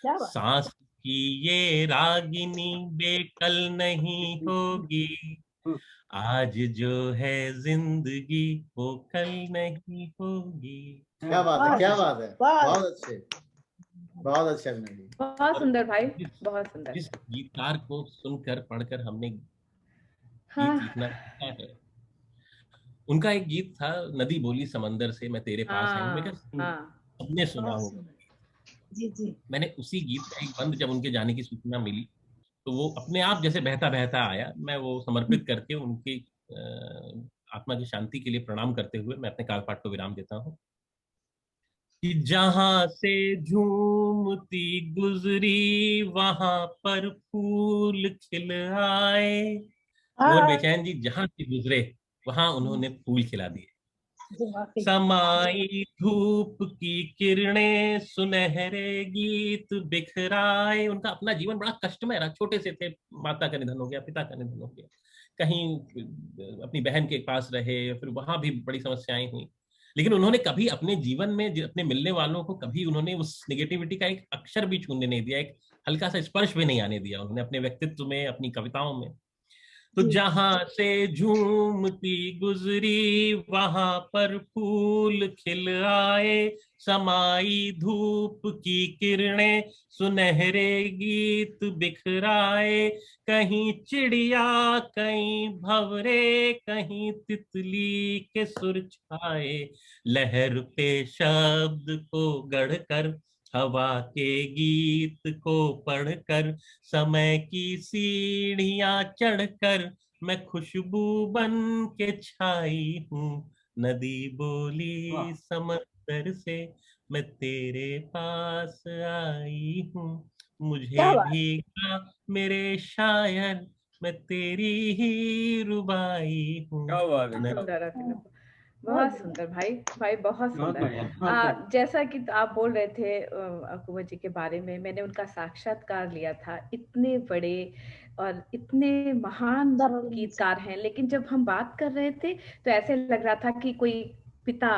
क्या बात। सांस की ये रागिनी बेकल नहीं होगी। आज जो है जिंदगी वो कल नहीं होगी। क्या बात है, बहुत क्या अच्छे, बात है, बहुत बहुत अच्छे, बहुत अच्छे अभिनव जी। बहुत और सुंदर भाई, जिस बहुत सुंदर। जिस गीतकार को सुनकर पढ़कर हमने हाँ गीत लिखना सीखा है, उनका एक गीत था, नदी बोली समंदर से मैं तेरे पास आई हूँ। मैं हाँ हाँ। सबने सुना बहुत होगा। सुंदर। जी जी। मैंने उसी गीत का एक बंद जब उनके जाने की सूचना मिली तो वो अपने आप जैसे बहता बहता आया। मैं वो समर्पित करके उनकी आत्मा की शांति के लिए प्रणाम करते हुए मैं अपने कालपाठ को विराम देता हूँ। कि जहां से झूमती गुजरी वहां पर फूल खिल आए। कुंवर हाँ, बेचैन जी जहां से गुजरे वहां उन्होंने फूल खिला दिए। वाकई। समाई धूप की किरणें सुनहरे गीत बिखराए। उनका अपना जीवन बड़ा कष्टमय रहा। छोटे से थे, माता का निधन हो गया, पिता का निधन हो गया, कहीं अपनी बहन के पास रहे, फिर वहां भी बड़ी समस्याएं हुई। लेकिन उन्होंने कभी अपने जीवन में अपने मिलने वालों को कभी उन्होंने उस नेगेटिविटी का एक अक्षर भी छूने नहीं दिया, एक हल्का सा स्पर्श भी नहीं आने दिया उन्होंने अपने व्यक्तित्व में, अपनी कविताओं में। तो जी। जहां से झूमती गुजरी वहां पर फूल खिल आए। समाई धूप की किरणें सुनहरे गीत बिखराए। कहीं चिड़िया कहीं भंवरे कहीं तितली के सुर छाए। लहर पे शब्द को गढ़कर हवा के गीत को पढ़कर, समय की सीढ़ियां चढ़कर, मैं खुशबू बन के छाई हूँ। नदी बोली समंदर से, मैं तेरे पास आई हूँ। मुझे भीगा मेरे शायर, मैं तेरी ही रुबाई हूँ। क्या बात है, सुंदर अभिनव, बहुत सुंदर भाई, भाई बहुत सुंदर। जैसा कि आप बोल रहे थे कुंवर जी के बारे में, मैंने उनका साक्षात्कार लिया था। इतने बड़े और इतने महान गीतकार हैं, लेकिन जब हम बात कर रहे थे तो ऐसे लग रहा था कि कोई पिता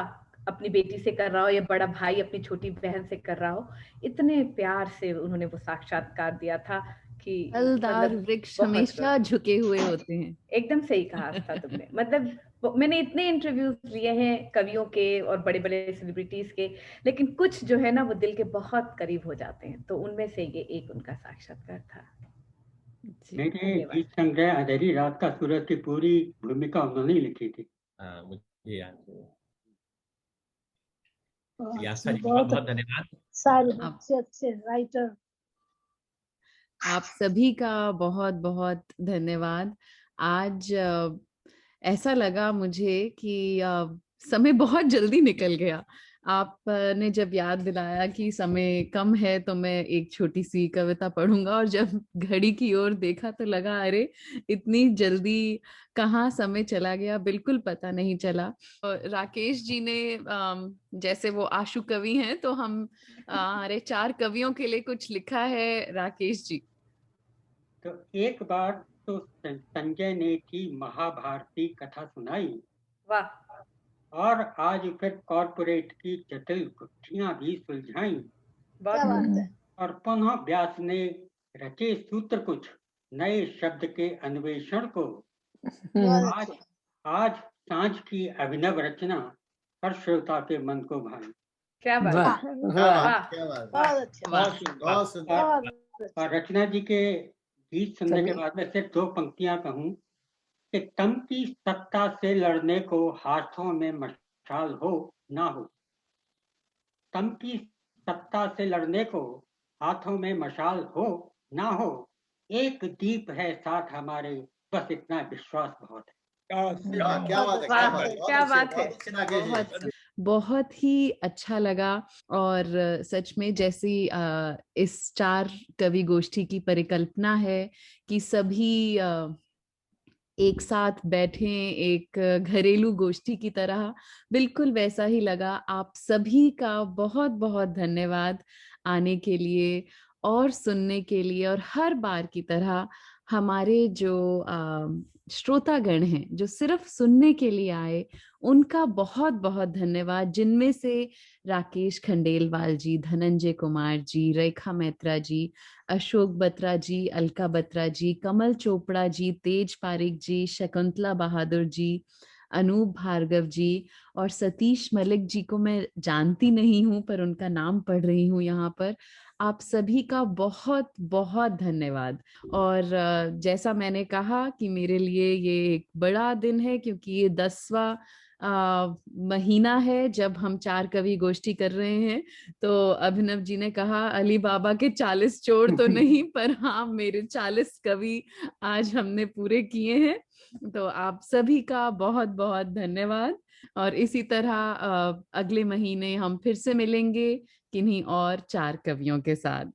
अपनी बेटी से कर रहा हो या बड़ा भाई अपनी छोटी बहन से कर रहा हो। इतने प्यार से उन्होंने वो साक्षात्कार दिया था कि फलदार वृक्ष हमेशा झुके हुए होते हैं। एकदम सही कहा था तुमने। मतलब मैंने इतने इंटरव्यूज लिए हैं कवियों के और बड़े बड़े सेलिब्रिटीज के, लेकिन कुछ जो है ना वो दिल के बहुत करीब हो जाते हैं, तो उनमें से ये एक उनका साक्षात्कार था। मेरे गीत संग्रह अंधेरी रात का सूरज की पूरी भूमिका उन्होंने लिखी थी। मुझे याद है। आस्था जी बहुत बहुत धन्यवाद। सारे अच्छे राइटर, आप सभी का बहुत बहुत धन्यवाद। आज ऐसा लगा मुझे कि समय बहुत जल्दी निकल गया। आपने जब याद दिलाया कि समय कम है तो मैं एक छोटी सी कविता पढ़ूंगा, और जब घड़ी की ओर देखा तो लगा अरे इतनी जल्दी कहाँ समय चला गया, बिल्कुल पता नहीं चला। राकेश जी ने जैसे वो आशु कवि हैं, तो हम अरे 4 कवियों के लिए कुछ लिखा है राकेश जी। तो एक बार तो संजय ने की महाभारती कथा सुनाई, वाह। और आज फिर कॉर्पोरेट की जटिल गुत्थियां भी सुलझाई। और पुनः व्यास ने रचे सूत्र कुछ नए शब्द के अन्वेषण को। आज सांझ की अभिनव रचना हर श्रोता के मन को भाई। क्या बात, और रचना जी के गीत सुनने के बाद में सिर्फ 2 पंक्तियां कहूं कि तम की सत्ता से लड़ने को हाथों में मशाल हो ना हो। तम की सत्ता से लड़ने को हाथों में मशाल हो ना हो, एक दीप है साथ हमारे, बस इतना विश्वास बहुत है। क्या बात है। बहुत ही अच्छा लगा। और सच में जैसी इस 4 कवि गोष्ठी की परिकल्पना है कि सभी एक साथ बैठे एक घरेलू गोष्ठी की तरह, बिल्कुल वैसा ही लगा। आप सभी का बहुत बहुत धन्यवाद आने के लिए और सुनने के लिए। और हर बार की तरह हमारे जो श्रोतागण हैं जो सिर्फ सुनने के लिए आए, उनका बहुत बहुत धन्यवाद, जिनमें से राकेश खंडेलवाल जी, धनंजय कुमार जी, रेखा मैत्रा जी, अशोक बत्रा जी, अलका बत्रा जी, कमल चोपड़ा जी, तेज पारिक जी, शकुंतला बहादुर जी, अनूप भार्गव जी और सतीश मलिक जी को मैं जानती नहीं हूं पर उनका नाम पढ़ रही हूं यहाँ पर। आप सभी का बहुत बहुत धन्यवाद। और जैसा मैंने कहा कि मेरे लिए ये एक बड़ा दिन है, क्योंकि ये 10वां महीना है जब हम 4 कवि गोष्ठी कर रहे हैं। तो अभिनव जी ने कहा अली बाबा के 40 चोर तो नहीं, पर हाँ मेरे 40 कवि आज हमने पूरे किए हैं। तो आप सभी का बहुत बहुत धन्यवाद। और इसी तरह अगले महीने हम फिर से मिलेंगे किन्हीं और 4 कवियों के साथ।